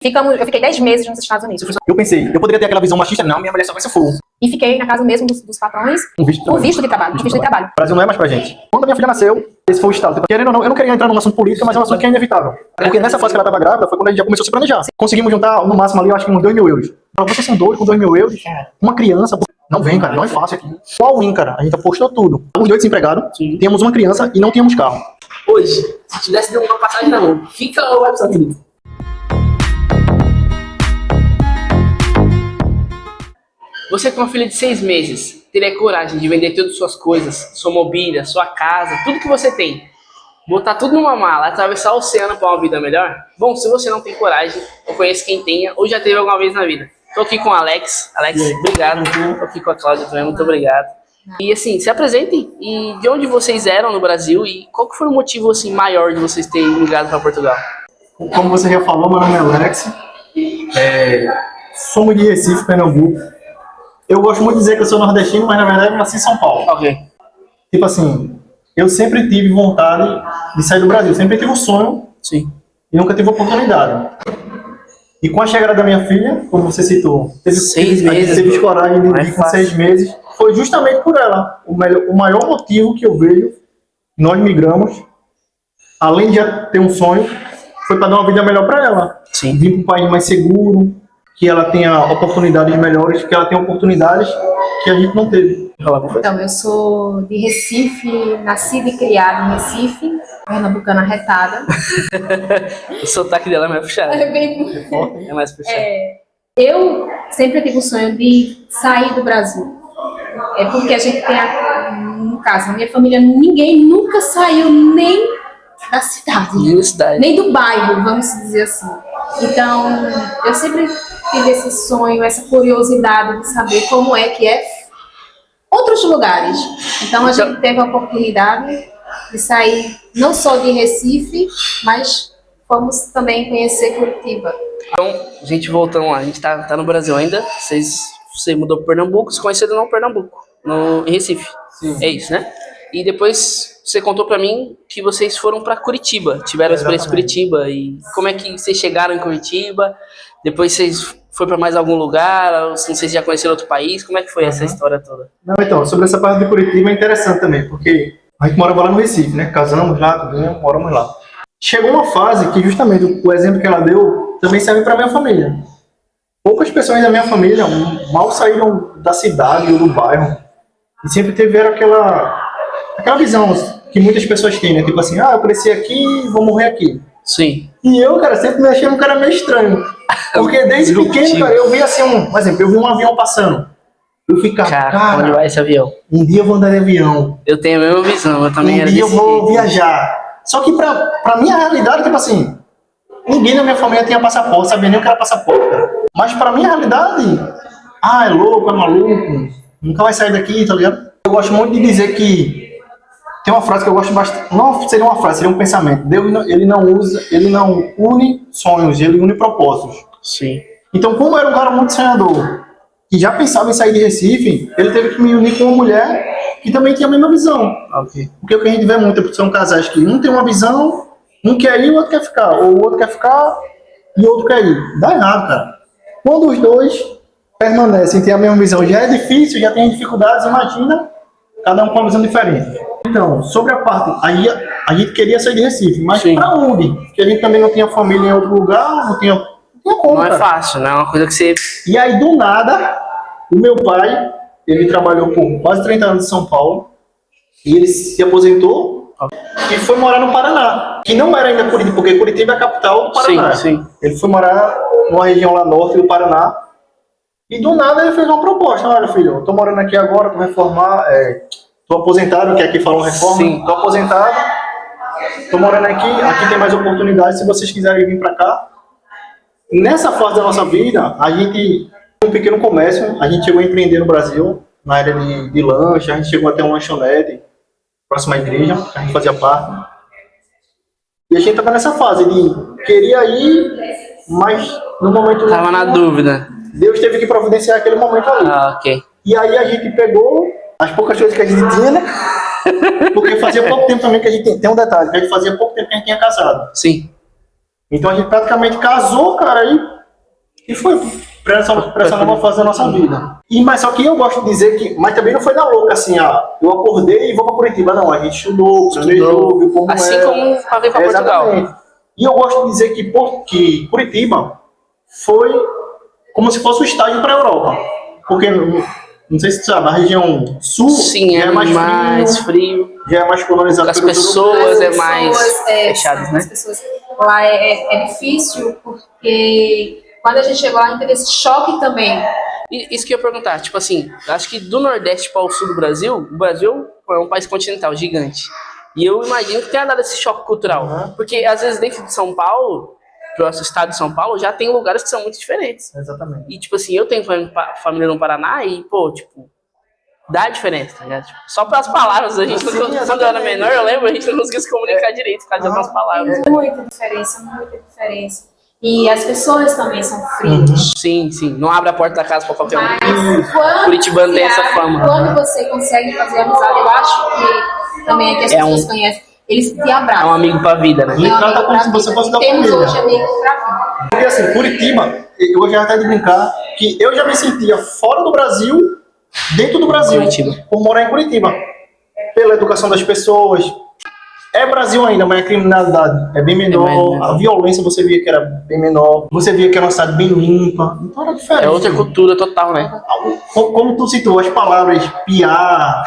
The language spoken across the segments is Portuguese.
Eu fiquei 10 meses nos Estados Unidos. Eu pensei, eu poderia ter aquela visão machista, não, minha mulher só vai ser fogo. E fiquei na casa mesmo dos patrões, com visto de trabalho. O Brasil não é mais pra gente. Quando a minha filha nasceu, esse foi o estado. Querendo ou não, eu não queria entrar num assunto político, mas é um assunto que é inevitável. Porque nessa fase que ela estava grávida, foi quando a gente já começou a se planejar. Conseguimos juntar, no máximo ali, eu acho que uns 2 mil euros. Vocês são doidos com 2 mil euros? Uma criança... Não vem, cara, não é fácil aqui. Qual win, cara? A gente apostou tudo. Os 2 desempregados, tínhamos uma criança e não tínhamos carro. Hoje, se tivesse dado uma passagem na mão, fica ou vai para os Estados Unidos? Você com uma filha de 6 meses, teria coragem de vender todas as suas coisas, sua mobília, sua casa, tudo que você tem, botar tudo numa mala, atravessar o oceano para uma vida melhor? Bom, se você não tem coragem, eu conheço quem tenha ou já teve alguma vez na vida. Tô aqui com o Alex. Alex, obrigado. Tô aqui com a Cláudia também, muito obrigado. E assim, se apresentem. E de onde vocês eram no Brasil e qual que foi o motivo assim maior de vocês terem migrado para Portugal? Como você já falou, meu nome é Alex. Somos de Recife, Pernambuco. Eu gosto muito de dizer que eu sou nordestino, mas na verdade eu nasci em São Paulo. Ok. Tipo assim, eu sempre tive vontade de sair do Brasil. Sempre tive um sonho. Sim. E nunca tive oportunidade. E com a chegada da minha filha, como você citou, teve 6 meses, teve coragem de ir com 6 meses. Foi justamente por ela. O maior motivo que eu vejo, nós migramos, além de já ter um sonho, foi para dar uma vida melhor para ela. Sim. Vir para um país mais seguro, que ela tenha oportunidades melhores, que ela tenha oportunidades que a gente não teve. Então, eu sou de Recife, nascida e criada em Recife, pernambucana arretada. O sotaque dela é mais puxado. É mais puxado. Eu sempre tive o sonho de sair do Brasil. É porque a gente tem, no caso, na minha família, ninguém nunca saiu nem da cidade, nem do bairro, vamos dizer assim. Então, eu sempre tive esse sonho, essa curiosidade de saber como é que é outros lugares. Então, a gente teve a oportunidade de sair não só de Recife, mas fomos também conhecer Curitiba. Então, gente, voltando lá, a gente tá no Brasil ainda. Você mudou para Pernambuco, se conheceram no Pernambuco, em Recife. Sim. É isso, né? E depois você contou pra mim que vocês foram pra Curitiba, tiveram a experiência em Curitiba. E como é que vocês chegaram em Curitiba? Depois vocês foram pra mais algum lugar? Ou se vocês já conheceram outro país? Como é que foi essa história toda? Não, então, sobre essa parte de Curitiba é interessante também, porque a gente morava lá no Recife, né? Casamos lá, moramos lá. Chegou uma fase que justamente o exemplo que ela deu também serve pra minha família. Poucas pessoas da minha família mal saíram da cidade ou do bairro e sempre tiveram aquela visão que muitas pessoas têm, né? Tipo assim, eu cresci aqui, vou morrer aqui. Sim. E eu, cara, sempre me achei um cara meio estranho. Porque desde pequeno, cara, eu vi assim, por exemplo, eu vi um avião passando. Eu ficava, cara, onde vai esse avião? Um dia eu vou andar de avião. Eu tenho a mesma visão, eu também era desse jeito. Um dia eu vou viajar. Só que pra minha realidade, tipo assim, ninguém na minha família tinha passaporte, sabia nem o que era passaporte, cara. Mas pra minha realidade, é louco, é maluco, nunca vai sair daqui, tá ligado? Eu gosto muito de dizer que tem uma frase que eu gosto bastante, não seria uma frase, seria um pensamento. Deus, ele não une sonhos, ele une propósitos. Sim. Então, como eu era um cara muito sonhador, que já pensava em sair de Recife, ele teve que me unir com uma mulher que também tinha a mesma visão. Okay. Porque o que a gente vê muito são casais que um tem uma visão, um quer ir, o outro quer ficar. Ou o outro quer ficar e o outro quer ir. Dá errado, cara. Quando os dois permanecem, têm a mesma visão, já é difícil, já tem dificuldades, imagina, cada um com uma visão diferente. Então, sobre a parte, aí a gente queria sair de Recife, mas pra onde? Porque a gente também não tinha família em outro lugar, não tinha como, não é fácil, não é uma coisa que você... E aí, do nada, o meu pai, ele trabalhou por quase 30 anos em São Paulo, e ele se aposentou e foi morar no Paraná, que não era ainda Curitiba, porque Curitiba é a capital do Paraná. Sim. Ele foi morar numa região lá norte do Paraná, e do nada ele fez uma proposta: olha, filho, eu tô morando aqui agora, tô reformar, tô aposentado, que aqui falam reforma. Sim. Tô aposentado, tô morando aqui tem mais oportunidades se vocês quiserem vir pra cá. Nessa fase da nossa vida, a gente tem um pequeno comércio, a gente chegou a empreender no Brasil, na área de lanche, a gente chegou até uma lanchonete, próxima à igreja, que a gente fazia parte. E a gente tava nessa fase de queria ir, mas no momento... Tava na dúvida. Deus teve que providenciar aquele momento ali. Ok. E aí a gente pegou as poucas coisas que a gente tinha, né? Porque fazia pouco tempo também que a gente tem um detalhe, que a gente fazia pouco tempo que a gente tinha casado. Sim. Então a gente praticamente casou, cara, e foi pra essa nova fase da nossa vida. Mas só que eu gosto de dizer que, mas também não foi na louca, assim, eu acordei e vou pra Curitiba, não. A gente estudou, planejou, viu como Assim era. como pra vir pra Portugal. Exatamente. E eu gosto de dizer que Curitiba foi como se fosse o estágio para a Europa. Porque, não sei se tu sabe, a região sul Sim, já é mais frio. já é mais colonizada As pelos pessoas europeus. é mais fechadas, são, né? as pessoas lá é difícil, porque quando a gente chegou lá, a gente teve esse choque também. E isso que eu ia perguntar, tipo assim, acho que do Nordeste para o Sul do Brasil, o Brasil é um país continental gigante. E eu imagino que tenha dado esse choque cultural. Porque às vezes dentro de São Paulo, pro nosso estado de São Paulo, já tem lugares que são muito diferentes. Exatamente. E tipo assim, eu tenho família no Paraná e, pô, tipo, dá diferença, tá ligado? Tipo, só pelas palavras, a gente, quando eu era menor, eu lembro, a gente não conseguia se comunicar direito por causa de algumas palavras. Muita diferença, muita diferença. E as pessoas também são frias. Sim, sim. Não abre a porta da casa pra qualquer um. Mas quando, Curitibano tem essa fama. quando você consegue fazer amizade, eu acho que também é que as pessoas conhecem, eles te É um abraçam. amigo pra vida, né? E trata como se você fosse da Temos família. hoje amigos pra vida. Porque assim, Curitiba, eu já até de brincar que eu já me sentia fora do Brasil, dentro do Brasil, Curitiba. por morar em Curitiba. Pela educação das pessoas. É Brasil ainda, mas a criminalidade é bem menor, mais menor. a violência você via que era bem menor, você via que era uma cidade bem limpa, então era diferente. É outra cultura total, né? Como tu citou, as palavras piar,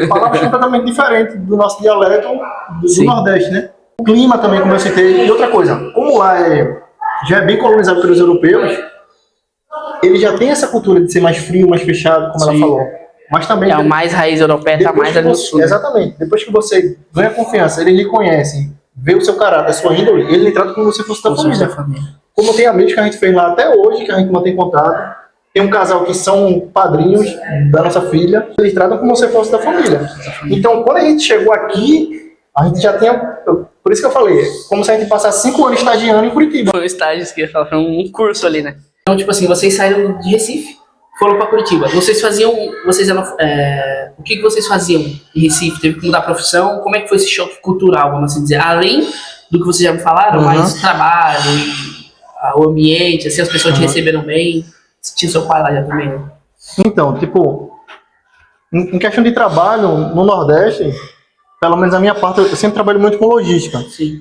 palavras completamente diferentes do nosso dialeto do Sim. Nordeste, né? O clima também, como eu citei, e outra coisa, como lá já é bem colonizado pelos europeus, ele já tem essa cultura de ser mais frio, mais fechado, como ela Sim. falou. Mas também... É o mais raiz europeia, tá mais que ali no você- sul. Exatamente. Depois que você ganha confiança, ele lhe conhece, vê o seu caráter, a sua índole, ele lhe trata como se fosse da família. Como tem amigos que a gente fez lá até hoje, que a gente mantém contato. Tem um casal que são padrinhos da nossa filha, eles tratam como se fosse da família. Então, quando a gente chegou aqui, a gente já tinha... Por isso que eu falei, como se a gente passasse 5 anos estagiando em Curitiba. Foi um estágio que eu ia falar, foi um curso ali, né? Então, tipo assim, vocês saíram de Recife, foram pra Curitiba. Vocês faziam... o que vocês faziam em Recife? Teve que mudar a profissão? Como é que foi esse choque cultural, vamos assim dizer? Além do que vocês já me falaram, mas o trabalho, o ambiente, assim, as pessoas te receberam bem. Tinha seu pai lá já também, né? Então, tipo, em questão de trabalho, no Nordeste, pelo menos a minha parte, eu sempre trabalho muito com logística. Sim.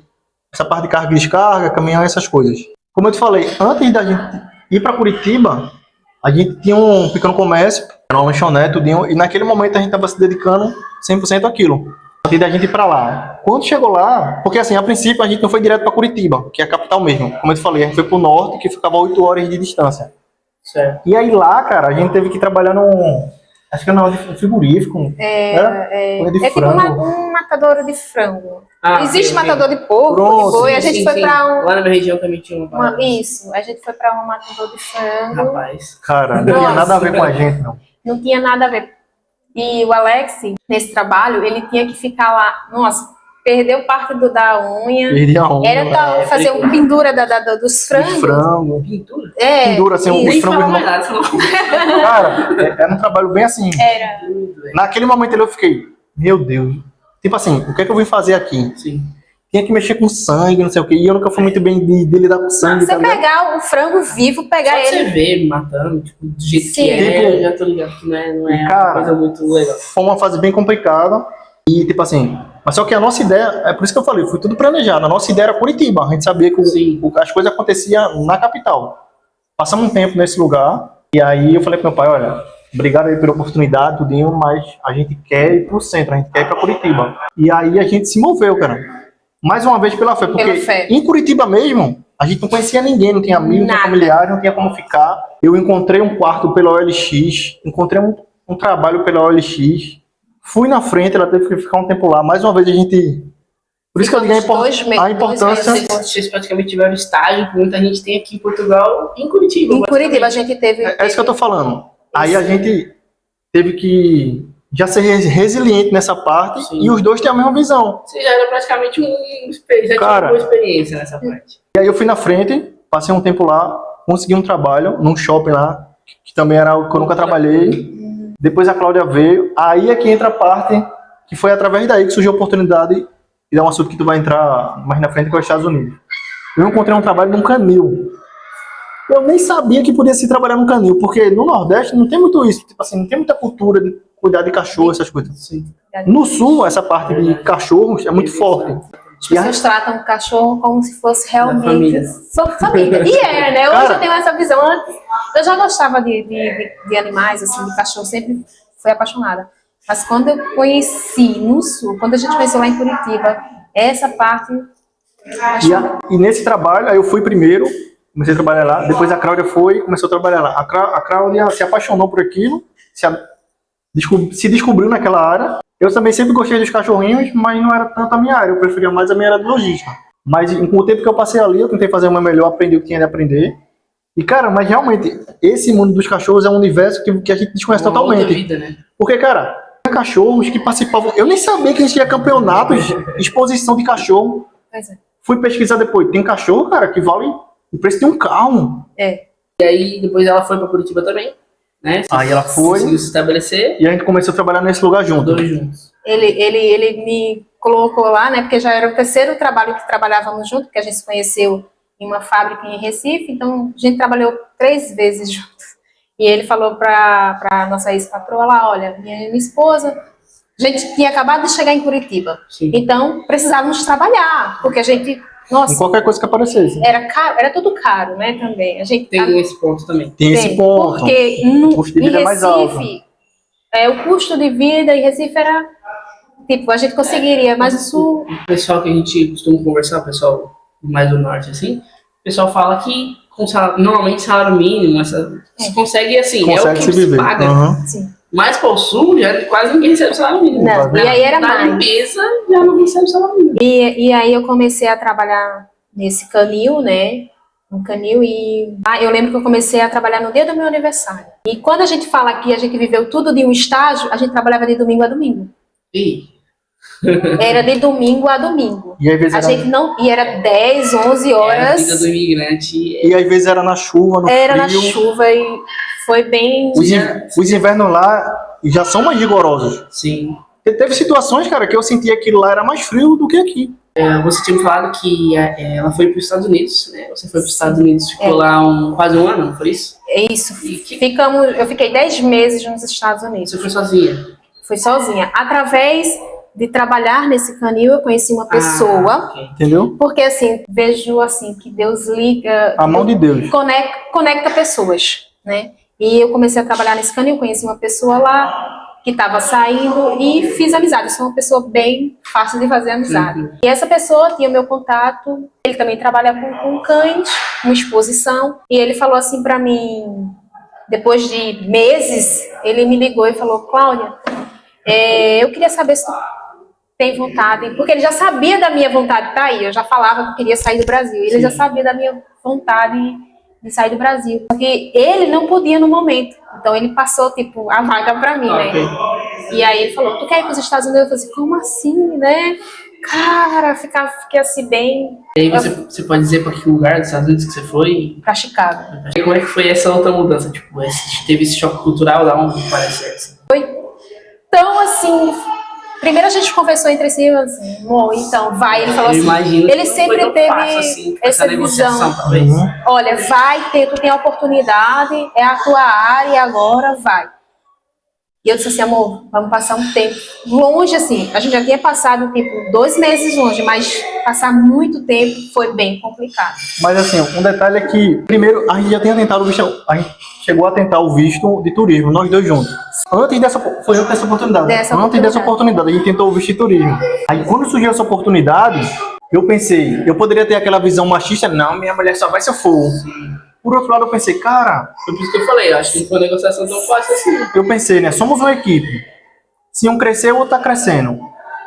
Essa parte de carga e descarga, caminhão, essas coisas. Como eu te falei, antes da gente ir para Curitiba, a gente tinha um pequeno comércio, era uma lanchonete, tudinho, e naquele momento a gente estava se dedicando 100% àquilo. Antes da gente ir para lá. Quando chegou lá, porque assim, a princípio a gente não foi direto para Curitiba, que é a capital mesmo. Como eu te falei, a gente foi para o norte, que ficava 8 horas de distância. Certo. E aí lá, cara, a gente teve que trabalhar num... Acho que era um frigorífico. Coisa de É tipo frango. um matador de frango. Ah, Existe ok, ok. matador de porco, Pronto, de boi, a Sim, gente sim, foi sim. pra um... Lá na minha região também tinha uma... Isso, a gente foi pra um matador de frango. Rapaz. Cara, não tinha Nossa. nada a ver com a gente, não. Não tinha nada a ver. E o Alex, nesse trabalho, ele tinha que ficar lá, nossa, perdeu parte da unha. Perdi a onda. Era fazer uma pendura dos frangos. Frango. Pintura? Pendura, assim, isso. os Nem frangos fala não- mais nada, falou. Cara, era um trabalho bem assim. Era. Naquele momento eu fiquei, meu Deus. Tipo assim, o que é que eu vim fazer aqui? Sim. Tinha que mexer com sangue, não sei o quê. E eu nunca fui muito bem de lidar com sangue. Você tá ligado? pegar o frango vivo, Só pegar de você ele. ver matando, tipo, do jeito Sim. que é, Tipo, eu já tô ligado que não é cara, uma coisa muito legal. Foi uma fase bem complicada. E tipo assim, mas só que a nossa ideia, é por isso que eu falei, foi tudo planejado. A nossa ideia era Curitiba. A gente sabia que Sim. as coisas aconteciam na capital. Passamos um tempo nesse lugar. E aí eu falei pro meu pai, olha, obrigado aí pela oportunidade, tudinho, mas a gente quer ir pro centro, a gente quer ir pra Curitiba. E aí a gente se moveu, cara. Mais uma vez pela fé, porque Pela fé. em Curitiba mesmo, a gente não conhecia ninguém, não tinha amigo, não tinha Nada. familiar, não tinha como ficar. Eu encontrei um quarto pela OLX, encontrei um trabalho pela OLX, fui na frente, ela teve que ficar um tempo lá. Mais uma vez a gente... Por isso que eu digo a importância... Vocês praticamente tiveram estágio que muita gente tem aqui em Portugal e em Curitiba. Em Curitiba a gente teve. É isso que eu tô falando. Aí a gente teve que já ser resiliente nessa parte. Sim. E os dois têm a mesma visão. Você já era praticamente já tinha Cara, uma boa experiência nessa parte. E aí eu fui na frente, passei um tempo lá, consegui um trabalho num shopping lá, que também era algo que eu nunca trabalhei. Depois a Cláudia veio. Aí é que entra a parte que foi através daí que surgiu a oportunidade, e é um assunto que tu vai entrar mais na frente, que é os Estados Unidos. eu encontrei um trabalho num canil. Eu nem sabia que podia se trabalhar num canil, porque no Nordeste não tem muito isso, tipo assim, não tem muita cultura de cuidar de cachorro, essas coisas. Sim. No Sul, essa parte de cachorros é muito forte. As pessoas tratam o cachorro como se fosse realmente família. sua família. E é, né? Hoje Cara, eu tenho essa visão. Antes, eu já gostava de animais, assim, de cachorro, sempre fui apaixonada. Mas quando eu conheci no Sul, quando a gente conheceu lá em Curitiba, essa parte... E nesse trabalho, aí eu fui primeiro, comecei a trabalhar lá, depois a Cláudia foi e começou a trabalhar lá. A Cláudia se apaixonou por aquilo, se descobriu naquela área. Eu também sempre gostei dos cachorrinhos, mas não era tanto a minha área, eu preferia mais a minha área de logística. Mas com o tempo que eu passei ali, eu tentei fazer o meu melhor, aprendi o que tinha de aprender. E cara, mas realmente, esse mundo dos cachorros é um universo que a gente desconhece Uma totalmente. outra vida, né? Porque, cara, cachorros que participavam... Eu nem sabia que existia campeonatos, exposição de cachorro. Pois é. Fui pesquisar depois. Tem cachorro, cara, que vale o preço de um carro. É. E aí, depois ela foi pra Curitiba também, né? Aí ela foi. Conseguiu se estabelecer, E a gente começou a trabalhar nesse lugar junto. dois juntos. Ele me colocou lá, né? Porque já era o terceiro trabalho que trabalhávamos junto, porque a gente se conheceu em uma fábrica em Recife, então a gente trabalhou 3 vezes juntos. E ele falou para nossa ex-patroa lá, olha, minha esposa, a gente tinha acabado de chegar em Curitiba, Sim. então precisávamos trabalhar, porque a gente, Em nossa, qualquer coisa que aparecesse. era caro, era tudo caro, né, também. A gente Tem esse ponto também. Tem esse ponto. porque O custo de vida em é mais alto. Recife, o custo de vida em Recife era, tipo, a gente conseguiria, mas isso... O pessoal que a gente costuma conversar, o pessoal mais do norte, assim, o pessoal fala que com salário, normalmente salário mínimo, você consegue, assim, é o Consegue que se se viver. paga. Uhum. Sim. Mas para o sul, já quase ninguém recebe salário mínimo. Não, e aí era Na mais. limpeza, já não recebe salário mínimo. E aí eu comecei a trabalhar nesse canil, né? Um canil e eu lembro que eu comecei a trabalhar no dia do meu aniversário. E quando a gente fala que a gente viveu tudo de um estágio, a gente trabalhava de domingo a domingo. Ih, Era de domingo a domingo. E às vezes A era, gente não, e era 10, 11 é a horas. vida do imigrante. e às vezes era na chuva, no Era na frio. chuva e foi bem. Os invernos lá já são mais rigorosos. Sim. Teve situações, cara, que eu sentia que lá era mais frio do que aqui. Você tinha me falado que ela foi para os Estados Unidos, né? Você foi para os Estados Unidos, ficou lá quase um ano, não foi isso? É isso. E que- Eu fiquei 10 meses nos Estados Unidos. Você foi sozinha? Fui sozinha. Através de trabalhar nesse canil, eu conheci uma pessoa. Ok. Entendeu? Porque, assim, vejo, assim, que Deus liga... A mão de Deus. Conecta pessoas, né? E eu comecei a trabalhar nesse canil, conheci uma pessoa lá que estava saindo e fiz amizade. Eu sou uma pessoa bem fácil de fazer amizade. Uhum. E essa pessoa tinha o meu contato. Ele também trabalha com cães, uma exposição. E ele falou assim para mim, depois de meses, ele me ligou e falou, Cláudia, eu queria saber se tu tem vontade, porque ele já sabia da minha vontade de sair, eu já falava que eu queria sair do Brasil, ele já sabia da minha vontade de sair do Brasil, porque ele não podia no momento, então ele passou, tipo, a vaga pra mim, né? E aí ele falou, tu quer ir pros Estados Unidos? Eu falei assim, como assim, né? Cara, fiquei assim bem... E aí você pode dizer para que lugar dos Estados Unidos que você foi? Pra Chicago. E como é que foi essa outra mudança? Tipo, teve esse choque cultural lá onde parece assim? Então, assim, primeiro a gente conversou entre si, assim, amor, então vai, ele falou Eu assim, imagino ele que não sempre foi tão teve fácil, assim, essa negociação, visão. talvez. Olha, vai ter, tu tem a oportunidade, é a tua área agora, vai. E eu disse assim, amor, vamos passar um tempo longe, assim, a gente já tinha passado, tipo, 2 meses longe, mas passar muito tempo foi bem complicado. Mas assim, um detalhe é que, primeiro, a gente já tinha tentado o visto, a gente chegou a tentar o visto de turismo, nós dois juntos. Antes dessa, foi antes dessa oportunidade. Antes dessa oportunidade, a gente tentou o visto de turismo. Aí quando surgiu essa oportunidade, eu pensei, eu poderia ter aquela visão machista, não, minha mulher só vai se eu for. Por outro lado, eu pensei, cara, Foi por isso que eu falei, eu acho que não foi uma negociação tão fácil assim. eu pensei, né, somos uma equipe. Se um crescer, o outro tá crescendo.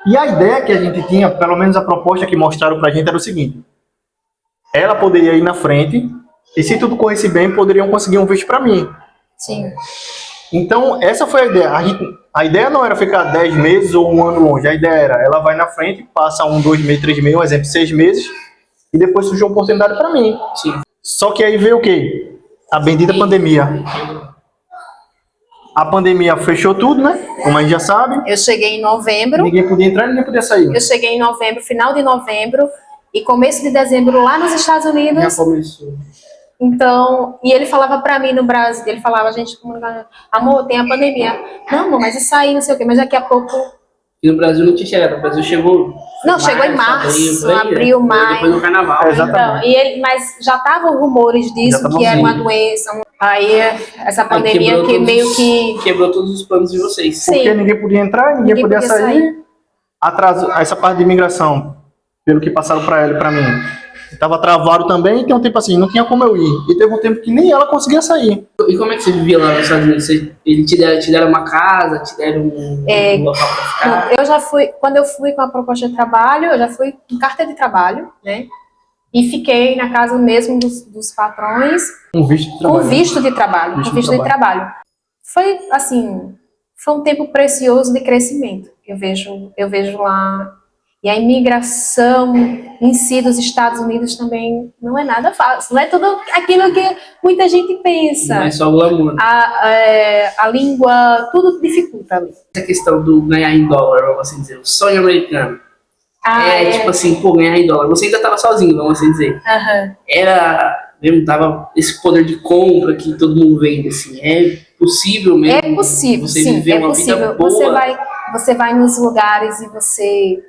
E a ideia que a gente tinha, pelo menos a proposta que mostraram pra gente era o seguinte, ela poderia ir na frente, e se tudo corresse bem, poderiam conseguir um visto pra mim. Sim. Então, essa foi a ideia. A ideia não era ficar 10 meses ou um ano longe. A ideia era, ela vai na frente, passa 1, 2 meses, 3 meses, um exemplo, 6 meses, e depois surgiu a oportunidade para mim. Sim. Só que aí veio o quê? A bendita pandemia. A pandemia fechou tudo, né? Como a gente já sabe. Eu cheguei em novembro. Ninguém podia entrar, ninguém podia sair. Eu cheguei em novembro, final de novembro, e começo de dezembro lá nos Estados Já Unidos. começou. Então, e ele falava pra mim no Brasil, ele falava, a gente, amor, tem a pandemia. Não, amor, mas isso aí, não sei o quê, mas daqui a pouco... E no Brasil não tinha chegado, no Brasil chegou... Não, chegou em março, por aí, abril, né? maio. Depois do carnaval. É, exatamente. Então, mas já estavam rumores disso, Já que era uma sim. doença. Aí, essa Aí pandemia quebrou que todos meio os- que... Quebrou todos os planos de vocês. Sim. Porque ninguém podia entrar, ninguém Ninguém podia podia sair. Atraso, essa parte de imigração, pelo que passaram para ela e para mim, estava travado também. E tem um tempo assim, não tinha como eu ir. E teve um tempo que nem ela conseguia sair. E como é que você vivia lá nos Estados Unidos? Eles te deram uma casa, te deram um local pra ficar? Eu já fui, quando eu fui com a proposta de trabalho, eu já fui com carta de trabalho, né? E fiquei na casa mesmo dos patrões, Um visto de com trabalho. visto de trabalho, Visto com de visto de trabalho. Foi, assim, foi um tempo precioso de crescimento. Eu vejo lá. E a imigração em si dos Estados Unidos também não é nada fácil. Não é tudo aquilo que muita gente pensa. Não é só glamour. A língua, tudo dificulta ali. Essa questão do ganhar em dólar, vamos assim dizer, o sonho americano. Tipo assim, pô, ganhar em dólar. Você ainda tava sozinho, vamos assim dizer. Aham. Mesmo tava esse poder de compra que todo mundo vende, assim. É possível mesmo. É possível, você sim, viver é uma possível. vida boa. Você vai nos lugares e você,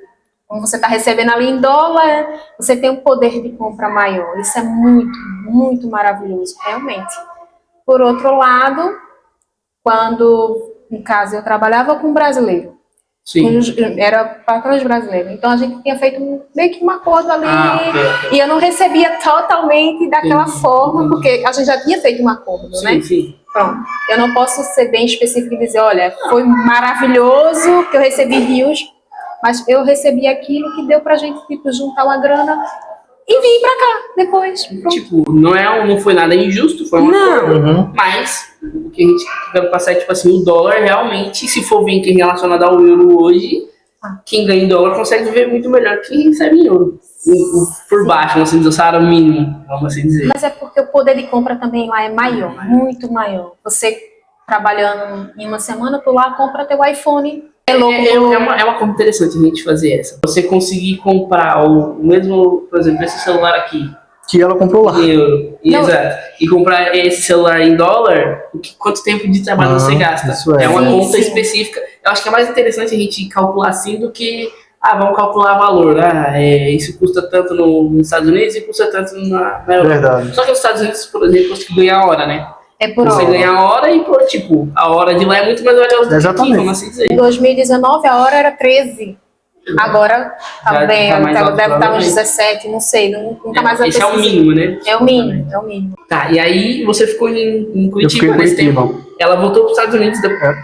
como você está recebendo ali em dólar, você tem um poder de compra maior. Isso é muito, muito maravilhoso, realmente. Por outro lado, quando, no caso, eu trabalhava com brasileiro, Sim. era patrões brasileiros, então a gente tinha feito meio que um acordo ali, Ok. e eu não recebia totalmente daquela Entendi. forma, porque a gente já tinha feito um acordo, né? Sim, sim. Pronto. Eu não posso ser bem específica e dizer, olha, foi maravilhoso que eu recebi rios, mas eu recebi aquilo que deu pra gente, tipo, juntar uma grana e vir pra cá depois. Pronto. Tipo, não foi nada injusto, foi um Não. acordo. Uhum. Mas o que a gente quer passar é, tipo assim, o dólar realmente, se for vir quem relacionado ao euro hoje, quem ganha em dólar consegue viver muito melhor que quem recebe em euro. Por baixo, vamos dizer, o salário mínimo, vamos assim dizer. Mas é porque o poder de compra também lá é maior, muito maior. Você trabalhando em uma semana, tu lá compra teu iPhone. É louco. É uma coisa interessante a gente fazer essa. Você conseguir comprar o mesmo, por exemplo, esse celular aqui, Que ela comprou lá. em euro, Não. exato, e comprar esse celular em dólar, quanto tempo de trabalho você gasta? isso é. É uma Sim, conta sim. específica. Eu acho que é mais interessante a gente calcular assim do que, vamos calcular valor. Isso custa tanto nos Estados Unidos e custa tanto na Europa. Verdade. Só que nos Estados Unidos, por exemplo, você ganha a hora, né? É por Você hora. ganha a hora e, tipo, a hora de lá é muito mais valiosa do que aqui, Exatamente. vamos assim dizer. Em 2019 a hora era 13. Agora Já também, tá mais alto, deve estar uns provavelmente. 17, não sei, nunca mais eu Esse é o pesquisei. mínimo, né? É o mínimo, é o mínimo. Tá, e aí você ficou em Eu Curitiba fiquei em nesse Curitiba. tempo. Ela voltou para os Estados Unidos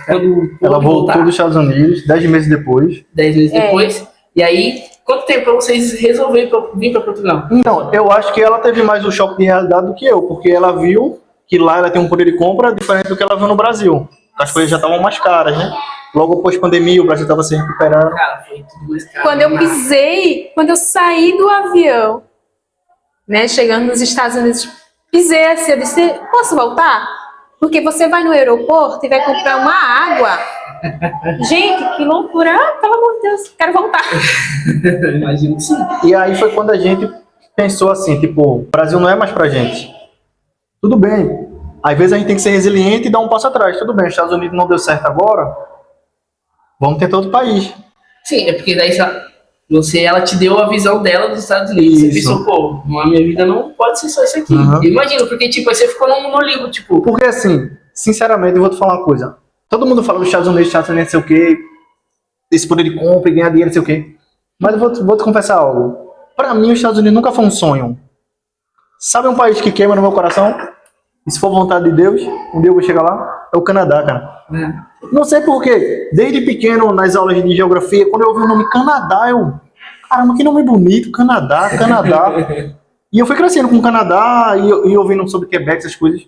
quando Ela pôde voltou dos Estados Unidos 10 meses depois. 10 meses É. depois. E aí, quanto tempo para vocês resolverem vir para Portugal? Então, eu acho que ela teve mais o choque de realidade do que eu, porque ela viu que lá ela tem um poder de compra diferente do que ela viu no Brasil. As coisas já estavam mais caras, né? Logo após a pandemia, o Brasil estava se recuperando. Cara, foi tudo mais caro. Quando eu pisei, quando eu saí do avião, né, chegando nos Estados Unidos, pisei assim, eu disse, posso voltar? Porque você vai no aeroporto e vai comprar uma água. Gente, que loucura. Pelo amor de Deus, quero voltar. Imagino que sim. E aí foi quando a gente pensou assim, tipo, o Brasil não é mais pra gente. Tudo bem. Às vezes a gente tem que ser resiliente e dar um passo atrás. Tudo bem, os Estados Unidos não deu certo agora. Vamos tentar outro país. Sim, é porque daí ela te deu a visão dela dos Estados Unidos. Você Isso. pensou, pô, a minha vida não pode ser só isso aqui. Uhum. Eu imagino, porque tipo, aí você ficou no limbo, tipo, Porque assim, sinceramente, eu vou te falar uma coisa. Todo mundo fala dos Estados Unidos, não sei o quê, esse poder de compra e ganhar dinheiro, não sei o quê. Mas eu vou te confessar algo. Pra mim, os Estados Unidos nunca foi um sonho. Sabe um país que queima no meu coração? E se for vontade de Deus, um dia eu vou chegar lá? É o Canadá, cara. né? Não sei porquê. Desde pequeno, nas aulas de geografia, quando eu ouvi o nome Canadá, eu... Caramba, que nome bonito, Canadá, Canadá. E eu fui crescendo com o Canadá e ouvindo sobre Quebec, essas coisas.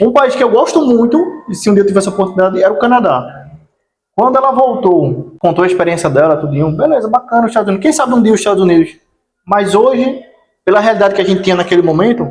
Um país que eu gosto muito, e se um dia eu tivesse a oportunidade, era o Canadá. Quando ela voltou, contou a experiência dela, tudinho, beleza, bacana os Estados Unidos. Quem sabe um dia os Estados Unidos. Mas hoje, pela realidade que a gente tinha naquele momento,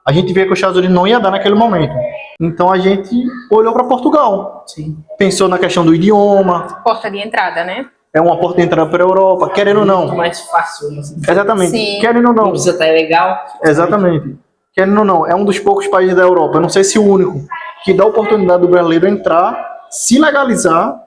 a gente vê que os Estados Unidos não ia dar naquele momento. Então a gente olhou para Portugal. Sim. Pensou na questão do idioma. Porta de entrada, né? é uma porta de entrada para a Europa, querendo ou Muito não. mais fácil. Assim. Exatamente, Sim. querendo ou Não não. precisa estar legal. Exatamente. Querendo ou não, é um dos poucos países da Europa, eu não sei se o único, que dá a oportunidade do brasileiro entrar, se legalizar,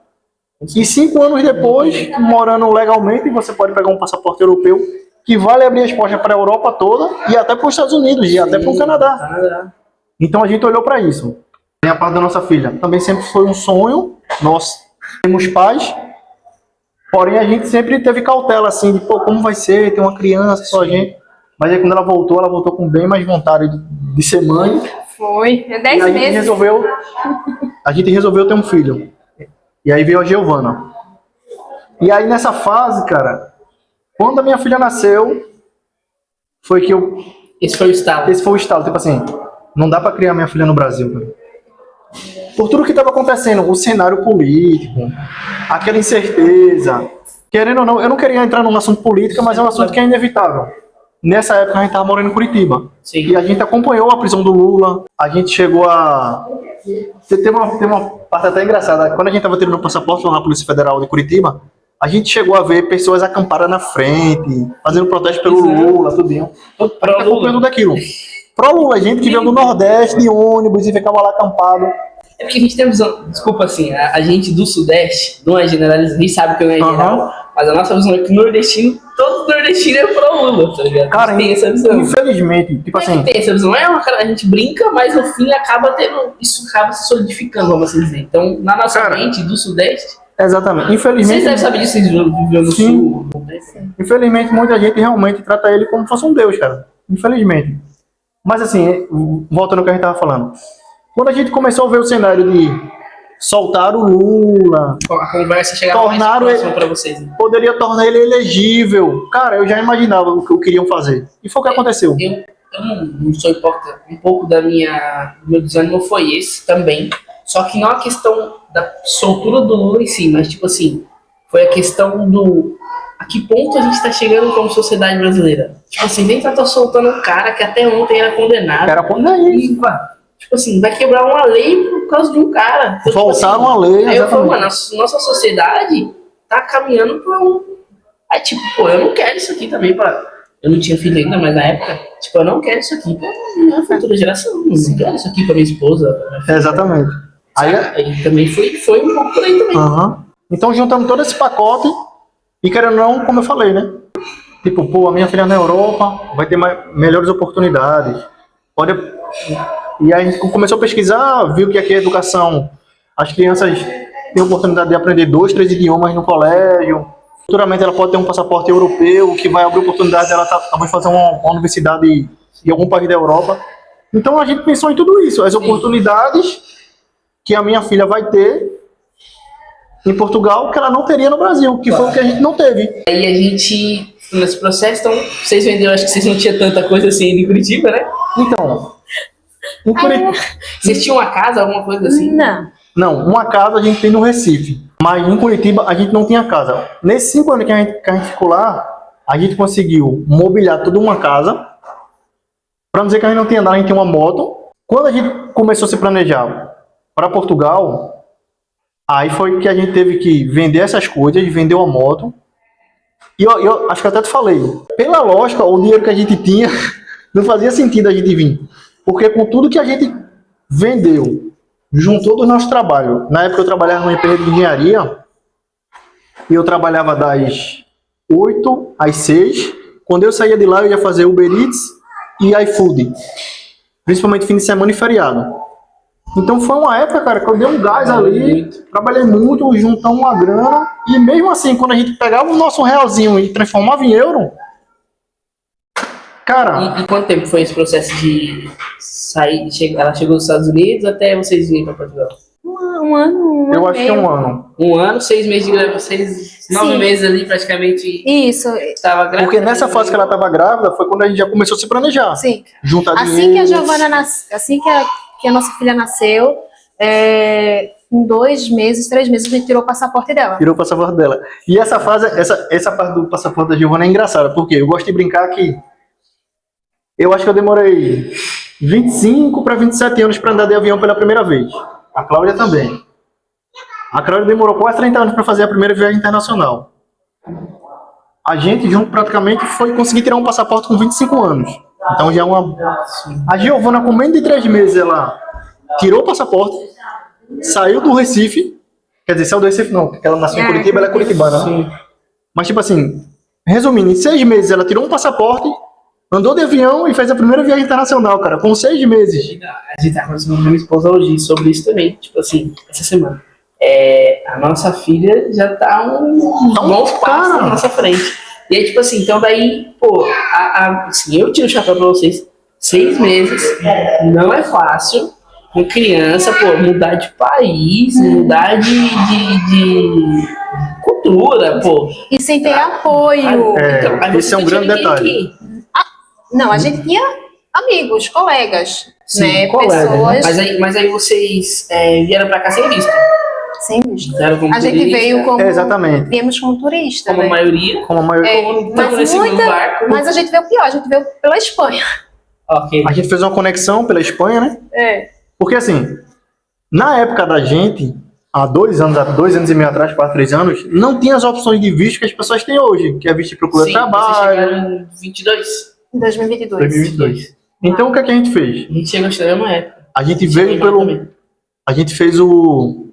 e 5 anos depois, morando legalmente, você pode pegar um passaporte europeu, que vale abrir as portas para a Europa toda, e até para os Estados Unidos, e até para o Canadá. Canadá. Então a gente olhou para isso. Tem a parte da nossa filha. Também sempre foi um sonho, nós temos pais, porém a gente sempre teve cautela, assim, de, pô, como vai ser, ter uma criança, só a gente. Mas aí quando ela voltou com bem mais vontade de ser mãe. Foi. É E 10 a gente meses. resolveu ter um filho. E aí veio a Giovana. E aí nessa fase, cara, quando a minha filha nasceu, foi que Esse foi o estado. esse foi o estalo, tipo assim, não dá pra criar minha filha no Brasil, cara. Por tudo que estava acontecendo, o cenário político, aquela incerteza. Querendo ou não, eu não queria entrar num assunto político, mas é um assunto que é inevitável. Nessa época a gente estava morando em Curitiba. Sim. E a gente acompanhou a prisão do Lula. A gente chegou a... Tem uma parte até engraçada. Quando a gente estava tirando o passaporte lá na Polícia Federal de Curitiba, a gente chegou a ver pessoas acampadas na frente, fazendo protesto pelo Lula, tudinho. A gente acompanhando tudo aquilo. Pro Lula, gente que veio do Nordeste de ônibus e ficava lá acampado. É porque a gente tem visão, desculpa assim, a gente do Sudeste, não é generalizado, a gente sabe que não é geral, mas a nossa visão é que nordestino, todo nordestino é pro Lula, tá ligado? Cara, a gente tem essa visão. infelizmente, tipo assim, Tem essa visão, a gente brinca, mas no fim acaba tendo, isso acaba se solidificando, vamos assim dizer. Então, na nossa Cara, mente do Sudeste, exatamente. vocês Infelizmente, devem saber disso, vocês vivem no Sim. Sul. infelizmente, muita gente realmente trata ele como se fosse um deus, cara. Infelizmente. Mas assim, voltando ao que a gente tava falando. Quando a gente começou a ver o cenário de soltar o Lula, A conversa chegava mais Tornaram próxima ele- pra vocês. Né? poderia tornar ele elegível. Cara, eu já imaginava o que queriam fazer. E foi o que aconteceu. Eu não sou hipócrita. Um pouco do meu desânimo foi esse também. Só que não a questão da soltura do Lula em si, mas tipo assim, foi a questão do a que ponto a gente tá chegando como sociedade brasileira. Tipo assim, nem tá soltando um cara que até ontem era condenado. Era quando é isso. E, tipo assim, vai quebrar uma lei por causa de um cara. Então, Voltaram tipo assim, a lei, aí eu falo, exatamente. mano, nossa sociedade tá caminhando pra um. Aí, tipo, pô, eu não quero isso aqui também pra. Eu não tinha filho ainda, mas na época, tipo, eu não quero isso aqui pra minha futura geração. Eu não quero isso aqui pra minha esposa. Pra minha filha. Exatamente. Aí também foi um pouco por aí também. Aham. Então, juntando todo esse pacote, e querendo ou não, como eu falei, né? Tipo, pô, a minha filha na Europa vai ter melhores oportunidades. Pode... E aí a gente começou a pesquisar, viu que aqui a educação, as crianças têm a oportunidade de aprender 2, 3 idiomas no colégio. Futuramente ela pode ter um passaporte europeu, que vai abrir oportunidade dela talvez fazer uma universidade em algum país da Europa. Então a gente pensou em tudo isso, as oportunidades que a minha filha vai ter em Portugal, que ela não teria no Brasil, que foi o que a gente não teve. Aí a gente, nesse processo, então, vocês venderam, acho que vocês não tinham tanta coisa assim em Curitiba, né? Então, em Curitiba... Vocês tinham uma casa, alguma coisa assim? Não, uma casa a gente tem no Recife, mas em Curitiba a gente não tinha casa. Nesses 5 anos que a gente ficou lá, a gente conseguiu mobiliar toda uma casa. Para não dizer que a gente não tinha nada, a gente tinha uma moto. Quando a gente começou a se planejar para Portugal, aí foi que a gente teve que vender essas coisas, vender uma moto. E eu acho que eu até te falei, pela lógica, o dinheiro que a gente tinha, não fazia sentido a gente vir. Porque com tudo que a gente vendeu, juntou do nosso trabalho. Na época eu trabalhava numa empresa de engenharia, e eu trabalhava das 8 às 6. Quando eu saía de lá, eu ia fazer Uber Eats e iFood. Principalmente fim de semana e feriado. Então foi uma época, cara, que eu dei um gás ali, trabalhei muito, juntamos uma grana, e mesmo assim, quando a gente pegava o nosso realzinho e transformava em euro, cara... E quanto tempo foi esse processo de sair, ela chegou dos Estados Unidos até vocês virem para Portugal? Um ano, eu acho que é um ano. 1 ano, 6 meses de grávida, 9 Sim. meses ali praticamente Isso, estava grávida. Porque nessa fase que ela estava grávida, foi quando a gente já começou a se planejar. sim. Juntar Assim dinheiro. que a Giovana nasceu, assim que a nossa filha nasceu, em 2 meses, 3 meses, a gente tirou o passaporte dela. Tirou o passaporte dela. E essa fase, essa parte do passaporte da Giovana é engraçada, porque eu gosto de brincar que eu acho que eu demorei 25 para 27 anos para andar de avião pela primeira vez. A Cláudia também. A Cláudia demorou quase 30 anos para fazer a primeira viagem internacional. A gente junto praticamente foi conseguir tirar um passaporte com 25 anos. Então já é uma... A Giovana, com menos de 3 meses, ela tirou o passaporte, saiu do Recife, quer dizer, saiu do Recife não, porque ela nasceu em Curitiba, ela é curitibana, né? Mas tipo assim, resumindo, em 6 meses ela tirou um passaporte, andou de avião e fez a primeira viagem internacional, cara, com 6 meses. A gente tá conversando com a minha esposa hoje sobre isso também, tipo assim, essa semana. A nossa filha já tá uns bons passos na nossa frente. E aí, tipo assim, então daí, pô, assim, eu tiro o chapéu pra vocês, 6 meses, não é fácil, com criança, pô, mudar de país, mudar de cultura, pô. E sem ter apoio. Então, aí Esse é um não tinha grande ninguém detalhe. aqui. Não, a gente tinha amigos, colegas, Sim, né? colega, Pessoas mas aí vocês vieram pra cá sem visto. sem visto. Vieram como A gente turista, veio como. Exatamente. Viemos como turista, como a né? maioria. Como a maioria... Como Mas, nesse barco. mas a gente veio pior, a gente veio pela Espanha. Ok. A gente fez uma conexão pela Espanha, né? Porque assim, na época da gente, há 2 anos e meio atrás, 4, 3 anos, não tinha as opções de visto que as pessoas têm hoje, que é visto de procura de Sim, vocês trabalho. chegaram em 22. Em 2022. 2022. Então o que é que a gente fez? A gente chegou na mesma época. A gente Chegou veio em pelo... também. A gente fez o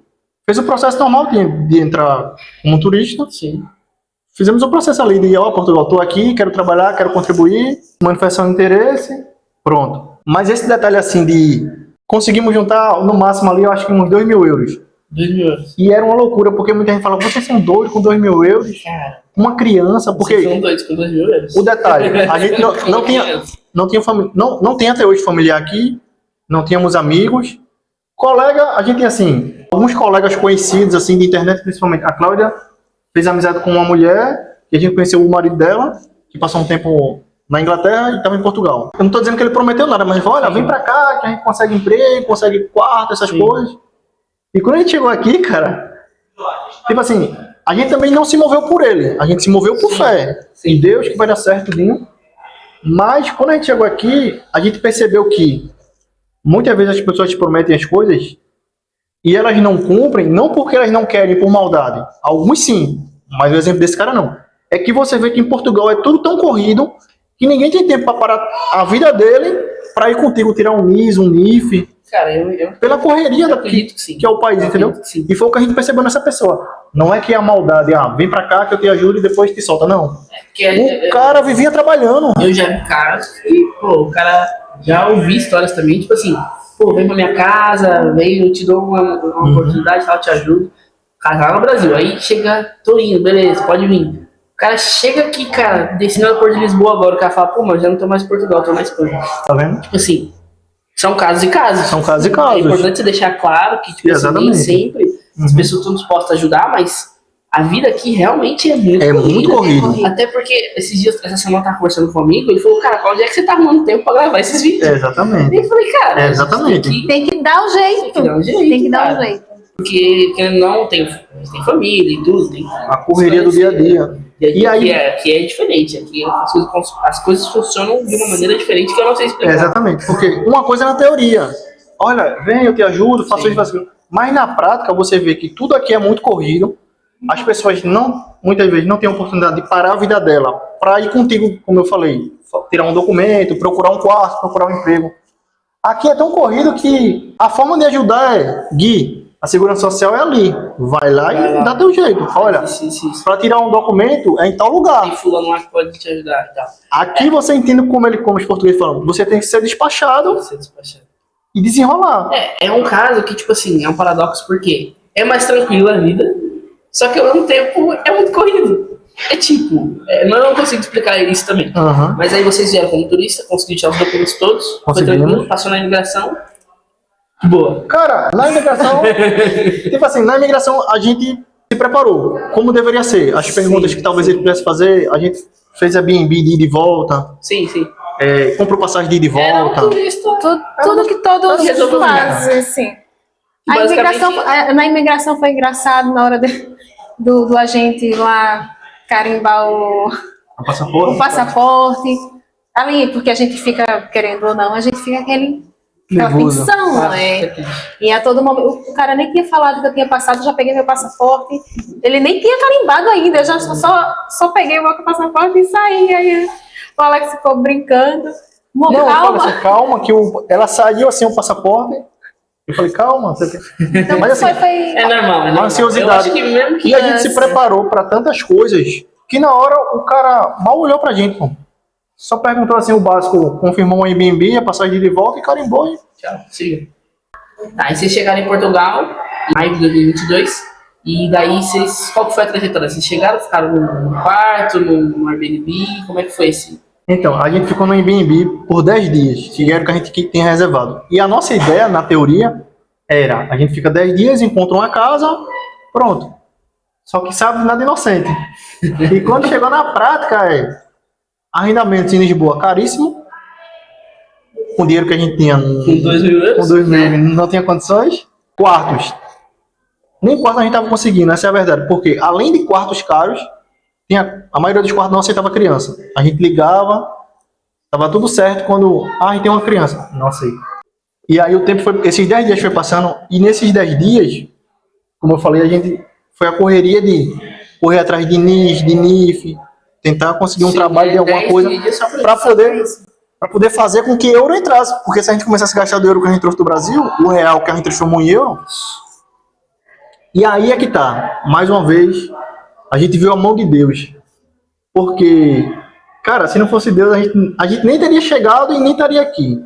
processo normal de entrar como turista. Sim. Fizemos o processo ali de, ó, Portugal, tô aqui, quero trabalhar, quero contribuir, manifestação de interesse, pronto. Mas esse detalhe assim de... Conseguimos juntar no máximo ali, eu acho que uns 2 mil euros. 2 mil euros. E era uma loucura, porque muita gente fala, vocês são doidos com 2 mil euros? Cara, Uma criança, vocês são porque... doidos com 2 mil euros. O detalhe, a gente não tinha família, não tem até hoje familiar aqui, não tínhamos amigos. Colega, a gente tem assim, alguns colegas conhecidos assim de internet, principalmente a Cláudia fez amizade com uma mulher, que a gente conheceu o marido dela, que passou um tempo na Inglaterra e estava em Portugal. Eu não estou dizendo que ele prometeu nada, mas ele falou, olha, vem pra cá, que a gente consegue emprego, consegue quarto, essas coisas. E quando a gente chegou aqui, cara, tipo assim, a gente também não se moveu por ele, a gente se moveu por fé. Em Deus que vai dar certo, Dinho. Mas quando a gente chegou aqui, a gente percebeu que muitas vezes as pessoas te prometem as coisas e elas não cumprem, não porque elas não querem por maldade. Alguns sim, mas o exemplo desse cara não. É que você vê que em Portugal é tudo tão corrido que ninguém tem tempo para parar a vida dele para ir contigo tirar um NIS, um NIF. Cara, eu Pela correria acredito que sim. que é o país, Eu entendeu? acredito que sim. E foi o que a gente percebeu nessa pessoa. Não é que é a maldade, vem pra cá que eu te ajudo e depois te solta, não. Porque O cara vivia trabalhando. eu já vi caras que, pô, o cara já ouvi histórias também, tipo assim, pô, vem pra minha casa, vem, eu te dou uma oportunidade, tal, eu te ajudo. O cara tá no Brasil, aí chega, tô indo, beleza, pode vir. O cara chega aqui, cara, descendo no Porto de Lisboa agora, o cara fala, pô, mas já não tô mais em Portugal, tô na Espanha. Tá vendo? Tipo assim, são casos e casos. São casos e É casos. importante você deixar claro que, tipo assim, nem Exatamente. sempre as pessoas estão dispostas a ajudar, mas a vida aqui realmente é muito É muito corrido. Até porque esses dias, essa semana eu tava conversando com um amigo, ele falou, cara, onde é que você tá arrumando tempo pra gravar esses vídeos? Exatamente. E eu falei, cara, Exatamente. Tem que dar o jeito. Tem que dar um jeito, Tem que dar cara. um jeito. Porque querendo ou não, tem família e tudo. Tem A correria do dia a dia. E aí- que é diferente. Aqui as coisas funcionam de uma maneira diferente que eu não sei explicar. Exatamente. Porque uma coisa é na teoria. Olha, vem, eu te ajudo, faço isso, faço aquilo. Mas na prática você vê que tudo aqui é muito corrido. As pessoas muitas vezes não têm a oportunidade de parar a vida dela para ir contigo, como eu falei, tirar um documento, procurar um quarto, procurar um emprego. Aqui é tão corrido que a forma de ajudar é, Gui, a segurança social é ali. Vai lá e dá teu jeito. Olha, Isso. para tirar um documento é em tal Tem lugar. fulano lá que pode te ajudar e tal. Aqui você entende como os portugueses falam. Você tem que ser despachado Você despachar. e desenrolar. É um caso que, tipo assim, é um paradoxo porque é mais tranquilo a vida, só que ao mesmo tempo é muito corrido. É tipo, eu não consigo explicar isso também. Aham. Mas aí vocês vieram como turista, conseguiram tirar os documentos todos, foi Conseguimos. tranquilo, passou na imigração. Boa. Cara, na imigração, tipo assim, na imigração a gente se preparou, como deveria ser. As perguntas que talvez ele pudesse fazer, a gente fez a BNB de ir e volta, Sim. comprou passagem de ir e Era um volta. turista. Tudo que todos Resolveu fazem, assim. A Basicamente- imigração, na imigração foi engraçado na hora do agente lá carimbar o Passaporte. passaporte. Ali, porque a gente fica, querendo ou não, a gente fica aquele aquela Nervoso. tensão, né? E a todo momento, o cara nem tinha falado que eu tinha passado, já peguei meu passaporte. Ele nem tinha carimbado ainda, eu já só peguei o meu passaporte e saí. Aí o Alex ficou brincando. Não, eu Calma. falei assim, calma, que ela saiu assim, o passaporte. Eu falei, calma. Então, Mas assim, foi É normal, né? ansiosidade. Eu acho que mesmo que E a gente se preparou para tantas coisas que na hora o cara mal olhou pra gente, pô. Só perguntou assim o básico, confirmou um Airbnb, a passagem de volta e carimbou. E... Tchau, siga. Tá, aí vocês chegaram em Portugal, em maio de 2022, e daí qual que foi a trajetória? Vocês chegaram, ficaram no quarto, no Airbnb, como é que foi esse? Então, a gente ficou no Airbnb por 10 dias, que era o que a gente tinha reservado. E a nossa ideia, na teoria, era, a gente fica 10 dias, encontra uma casa, pronto. Só que sabe nada inocente. E quando chegou na prática, arrendamento em Lisboa caríssimo, com o dinheiro que a gente tinha, Com 2 mil euros? com 2 mil, não tinha condições. Quartos. Nem quarto a gente estava conseguindo, essa é a verdade. Porque além de quartos caros, a maioria dos quartos não aceitava criança. A gente ligava, tava tudo certo quando... a gente tem uma criança. Não aceita. E aí o tempo foi... Esses 10 dias foi passando, e nesses 10 dias, como eu falei, a gente foi a correria de correr atrás de NIS, de NIF, tentar conseguir um trabalho de alguma coisa para poder fazer com que euro entrasse. Porque se a gente começasse a gastar do euro que a gente trouxe do Brasil, o real que a gente transformou em euro... E aí é que tá, mais uma vez, a gente viu a mão de Deus. Porque, cara, se não fosse Deus, a gente nem teria chegado e nem estaria aqui.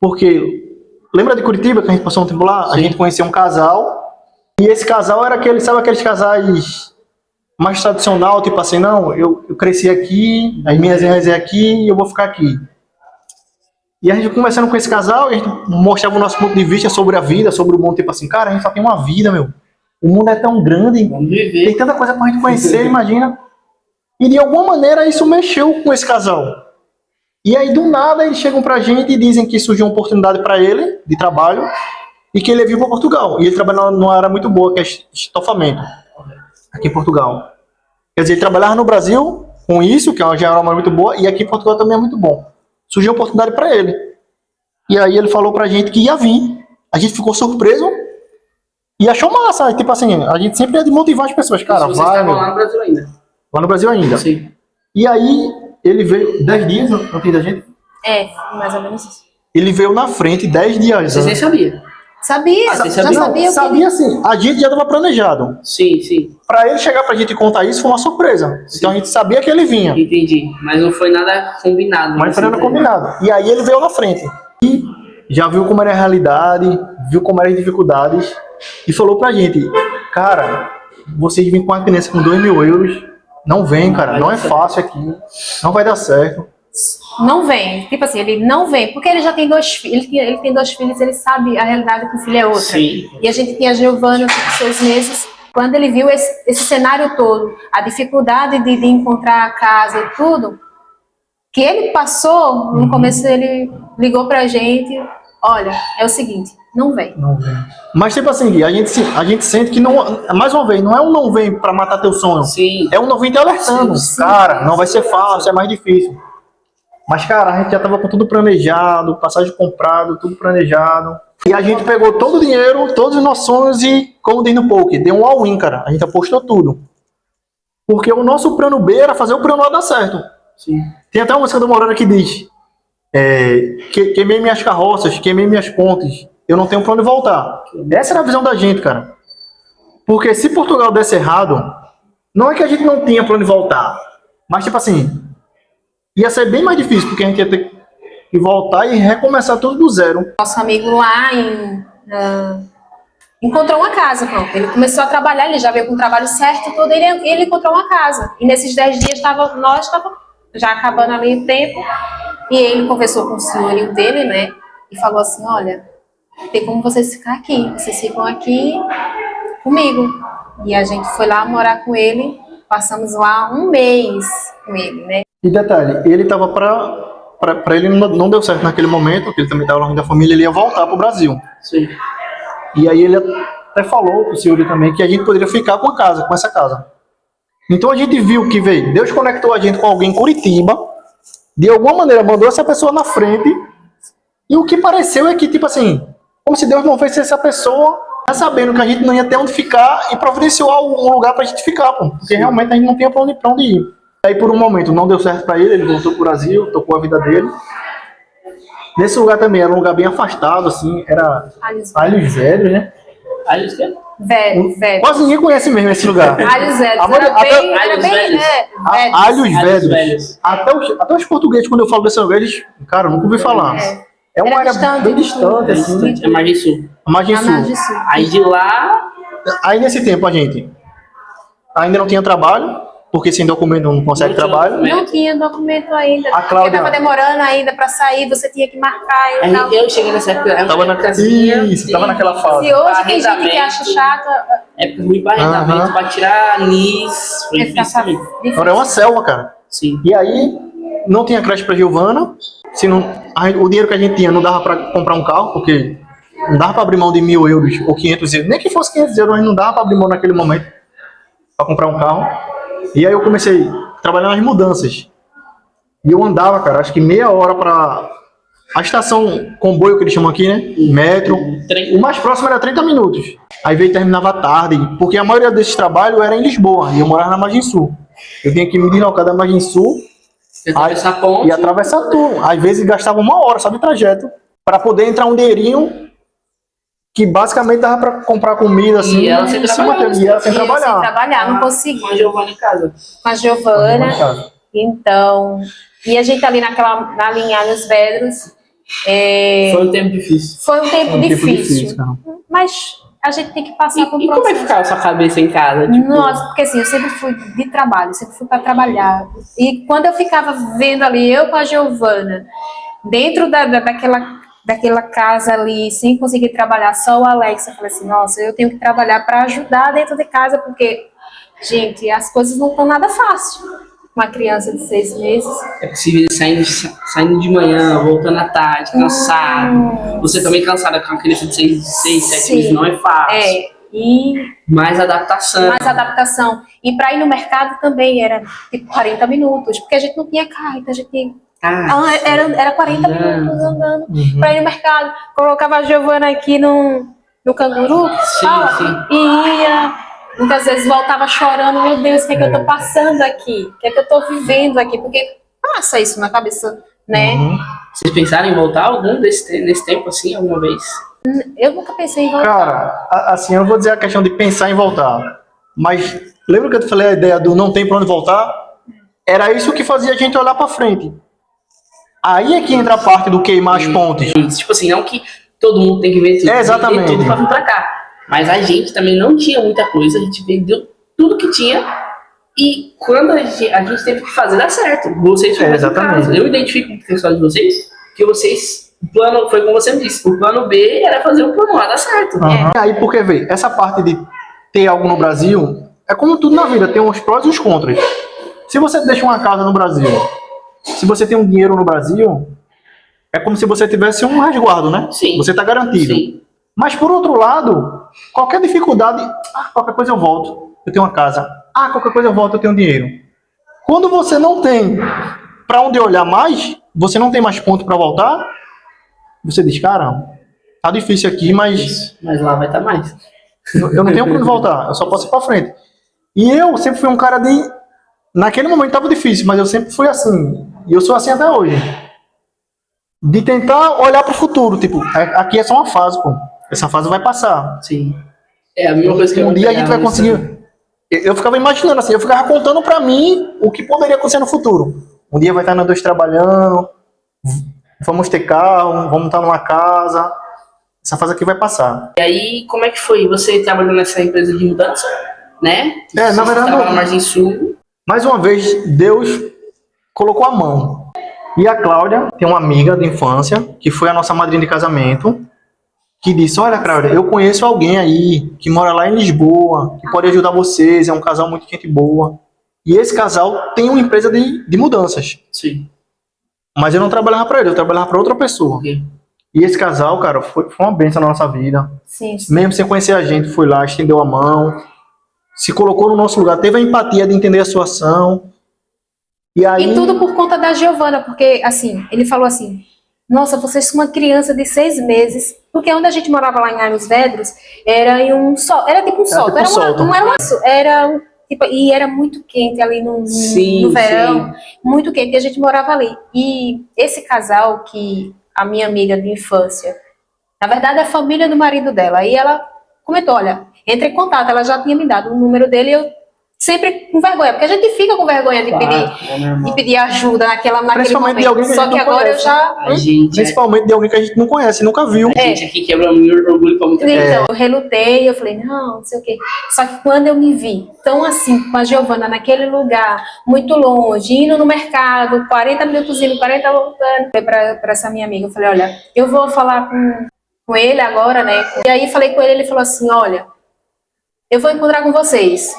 Porque, lembra de Curitiba, que a gente passou um tempo lá? Sim. A gente conheceu um casal, e esse casal era sabe aqueles casais mais tradicional, tipo assim, não, eu cresci aqui, as minhas irmãs é aqui, e eu vou ficar aqui. E a gente conversando com esse casal, a gente mostrava o nosso ponto de vista sobre a vida, sobre o mundo, tipo assim, cara, a gente só tem uma vida, meu. O mundo é tão grande, tem tanta coisa pra gente conhecer, imagina. E de alguma maneira isso mexeu com esse casal. E aí do nada eles chegam pra gente e dizem que surgiu uma oportunidade pra ele, de trabalho, e que ele veio pra Portugal. E ele trabalha numa área muito boa, que é estofamento, aqui em Portugal. Quer dizer, ele trabalhava no Brasil com isso, que já era uma área muito boa, e aqui em Portugal também é muito bom. Surgiu a oportunidade pra ele. E aí ele falou pra gente que ia vir. A gente ficou surpreso e achou massa. Tipo assim, a gente sempre é de motivar as pessoas. Cara, vocês vai, estavam lá no Brasil ainda? Lá no Brasil ainda. Sim. E aí ele veio 10 dias antes da gente. É, mais ou menos isso. Ele veio na frente 10 dias Vocês nem antes. sabiam? Sabia, vocês já sabiam? sabia. Sabia assim, a gente já estava planejado. Sim, sim. Pra ele chegar pra gente contar isso foi uma surpresa. Sim. Então a gente sabia que ele vinha. Entendi. Mas não foi nada combinado. Mas foi nada combinado. E aí ele veio na frente. E já viu como era a realidade, viu como eram as dificuldades. E falou pra gente, cara, vocês vêm com uma criança com 2 mil euros, não vem, cara, não é fácil aqui, não vai dar certo. Não vem, tipo assim, ele não vem, porque ele já tem 2 filhos, ele tem 2 filhos, ele sabe a realidade que o filho é outra. Sim. E a gente tinha a Giovana com 6 meses, quando ele viu esse cenário todo, a dificuldade de encontrar a casa e tudo, que ele passou, no começo ele ligou pra gente, olha, é o seguinte, não vem. Não vem. Mas tipo assim, Gui, a gente sente que não, mais uma vez, não é um não vem pra matar teu sonho. Sim. É um não vem te alertando. Sim. Cara, não vai ser fácil, é mais difícil. Mas, cara, a gente já tava com tudo planejado, passagem comprado, tudo planejado. E a gente pegou todo o dinheiro, todos os nossos sonhos e, como diz no poker, deu um all-in, cara. A gente apostou tudo. Porque o nosso plano B era fazer o plano A dar certo. Sim. Tem até uma música do Morena que diz: queimei minhas carroças, queimei minhas pontes, eu não tenho plano de voltar. Essa era a visão da gente, cara. Porque se Portugal desse errado, não é que a gente não tinha plano de voltar, mas tipo assim, ia ser bem mais difícil, porque a gente ia ter que voltar e recomeçar tudo do zero. Nosso amigo lá encontrou uma casa, pronto. Ele começou a trabalhar, ele já veio com o trabalho certo, tudo, ele encontrou uma casa. E nesses 10 dias nós estávamos já acabando ali o tempo, e ele conversou com o senhorio dele, né, e falou assim, olha, tem como vocês ficar aqui, vocês ficam aqui comigo. E a gente foi lá morar com ele, passamos lá 1 mês com ele, né. E detalhe, ele tava pra ele não deu certo naquele momento, porque ele também tava longe da família, ele ia voltar pro Brasil. Sim. E aí ele até falou pro senhor também que a gente poderia ficar com essa casa. Então a gente viu que, veio, Deus conectou a gente com alguém em Curitiba, de alguma maneira mandou essa pessoa na frente, E o que pareceu é que, tipo assim, como se Deus não fosse essa pessoa, já sabendo que a gente não ia ter onde ficar e providenciou um lugar pra gente ficar, pô. Porque realmente a gente não tinha pra onde ir. Aí por um momento não deu certo pra ele voltou pro Brasil, tocou a vida dele. Nesse lugar também era um lugar bem afastado, assim, era Alhos Velhos, né? Alhos quê? Velho. Quase ninguém conhece mesmo esse lugar. Alhos velhos. Agora, Era bem, era Alhos bem, velhos. velhos. Alhos Alhos Velhos. Velhos. Até os portugueses, quando eu falo desse lugar, eles, cara, eu nunca ouvi falar. É uma Era área distante, bem distante, assim. É Margem Sul. A margem Na margem sul. sul. Aí de lá, Aí nesse tempo a gente ainda não tinha trabalho, porque sem documento não consegue Não tinha trabalho. documento. Não tinha documento ainda. A Cláudia- Porque tava demorando ainda pra sair, você tinha que marcar e tal. aí eu cheguei nessa época, era Tava uma épocazinha Isso, tava naquela fase. Se hoje tem gente que Arrendamento. acha chato, época ruim pra arrendamento, pra tirar NIS, foi é difícil também. Agora é uma selva, cara. Sim. E aí não tinha creche pra Giovana. Se não, o dinheiro que a gente tinha não dava pra comprar um carro, porque não dava pra abrir mão de 1.000 euros ou 500 euros. Nem que fosse 500 euros, mas não dava pra abrir mão naquele momento pra comprar um carro. E aí eu comecei a trabalhar nas mudanças. E eu andava, cara, acho que meia hora pra a estação comboio que eles chamam aqui, né? Metro. Trem. O mais próximo era 30 minutos. Aí veio e terminava tarde, porque a maioria desses trabalhos era em Lisboa, e eu morava na Margem Sul. Eu tinha que me deslocar da Margem Sul Atravessar a ponte. e atravessar tudo. Às vezes gastava 1 hora só de trajeto para poder entrar um dinheirinho que basicamente dava para comprar comida assim. E ela sem se trabalhar, manter, e ela sem eu sem trabalhar. trabalhar, não consegui. Com a Giovana em casa. Com a Giovana, então. E a gente ali na linha Alhos Velhos. Foi um tempo difícil. Foi um tempo Um tempo difícil. cara. Mas a gente tem que passar por um E como é que processo. ficava a sua cabeça em casa? Tipo, Nossa, porque assim, eu sempre fui de trabalho, sempre fui para trabalhar. E quando eu ficava vendo ali, eu com a Giovana, dentro daquela casa ali, sem conseguir trabalhar, só o Alex, eu falei assim, nossa, eu tenho que trabalhar para ajudar dentro de casa, porque, gente, as coisas não estão nada fácil. Uma criança de 6 meses. é possível saindo de manhã, voltando à tarde, cansado. Você também cansada com uma criança de 6, 7 Sim. meses, não é fácil. E Mais adaptação. mais adaptação. E para ir no mercado também era tipo 40 minutos, porque a gente não tinha carro, então a gente tinha. Era 40 minutos andando para ir no mercado. Colocava a Giovana aqui no canguru, Sim, fala, sim. e ia. Muitas vezes voltava chorando, meu Deus, o que é que eu tô passando aqui? O que é que eu tô vivendo aqui? Porque passa isso na cabeça, né? Vocês pensaram em voltar algum nesse tempo assim, alguma vez? Eu nunca pensei em voltar. Cara, assim, eu não vou dizer a questão de pensar em voltar, mas lembra que eu te falei a ideia do não tem pra onde voltar? Era isso que fazia a gente olhar pra frente. Aí é que entra a parte do queimar as pontes. Tipo assim, não que todo mundo tem que ver tudo, Exatamente. tem tudo pra vir pra cá. Mas a gente também não tinha muita coisa, a gente vendeu tudo que tinha e quando a gente teve que fazer dar certo. Vocês foram exatamente. Eu identifico com o pessoal de vocês, que vocês, o plano, foi como você me disse, o plano B era fazer o plano A dar certo. E aí, porque vê, essa parte de ter algo no Brasil, é como tudo na vida, tem os prós e os contras. Se você deixa uma casa no Brasil, se você tem um dinheiro no Brasil, é como se você tivesse um resguardo, né? Sim. Você está garantido. Sim. Mas por outro lado, qualquer dificuldade, qualquer coisa eu volto, eu tenho uma casa. Qualquer coisa eu volto, eu tenho dinheiro. Quando você não tem para onde olhar mais, você não tem mais ponto para voltar, você diz, cara, tá difícil aqui, mas Mas lá vai estar mais. eu não tenho para onde voltar, eu só posso ir para frente. E eu sempre fui um cara de... Naquele momento tava difícil, mas eu sempre fui assim. E eu sou assim até hoje. De tentar olhar para o futuro, tipo, aqui é só uma fase, pô. Essa fase vai passar. Sim. É a mesma coisa que Um eu dia a gente vai pegava isso. conseguir. Eu ficava imaginando assim, eu ficava contando pra mim o que poderia acontecer no futuro. Um dia vai estar nós dois trabalhando, vamos ter carro, vamos estar numa casa. Essa fase aqui vai passar. E aí, como é que foi? Você trabalhou nessa empresa de mudança, né? Na Você verdade, estava na Margem Sul. mais uma vez, Deus colocou a mão. E a Cláudia tem uma amiga de infância, que foi a nossa madrinha de casamento, que disse, olha, Cláudia, eu conheço alguém aí, que mora lá em Lisboa, que pode ajudar vocês, é um casal muito gente boa. E esse casal tem uma empresa de mudanças. Sim. Mas eu não trabalhava para ele, eu trabalhava para outra pessoa. Ok. E esse casal, cara, foi uma bênção na nossa vida. Sim, sim. Mesmo sem conhecer a gente, foi lá, estendeu a mão, se colocou no nosso lugar, teve a empatia de entender a situação. E aí... E tudo por conta da Giovana, porque, assim, ele falou assim, nossa, vocês são uma criança de 6 meses, porque onde a gente morava lá em Arnos Vedros, era em um sol, era tipo um sótão, tipo um sótão. não era uma, era um, tipo, e era muito quente ali no verão, muito quente, e a gente morava ali. E esse casal que a minha amiga de infância, na verdade é a família do marido dela, e ela comentou, olha, entre em contato, ela já tinha me dado o número dele, eu sempre com vergonha, porque a gente fica com vergonha de pedir ajuda naquele Principalmente de momento. alguém que a Só gente que não agora conhece. eu já. A gente, Principalmente de alguém que a gente não conhece, nunca viu. a gente aqui quebra muito orgulho pra muita gente. Então, eu relutei, eu falei, não sei o quê. Só que quando eu me vi tão assim, com a Giovana naquele lugar, muito longe, indo no mercado, 40 minutos indo, 40 voltando, falei pra essa minha amiga, eu falei, olha, eu vou falar com ele agora, né? E aí falei com ele, ele falou assim, olha, eu vou encontrar com vocês.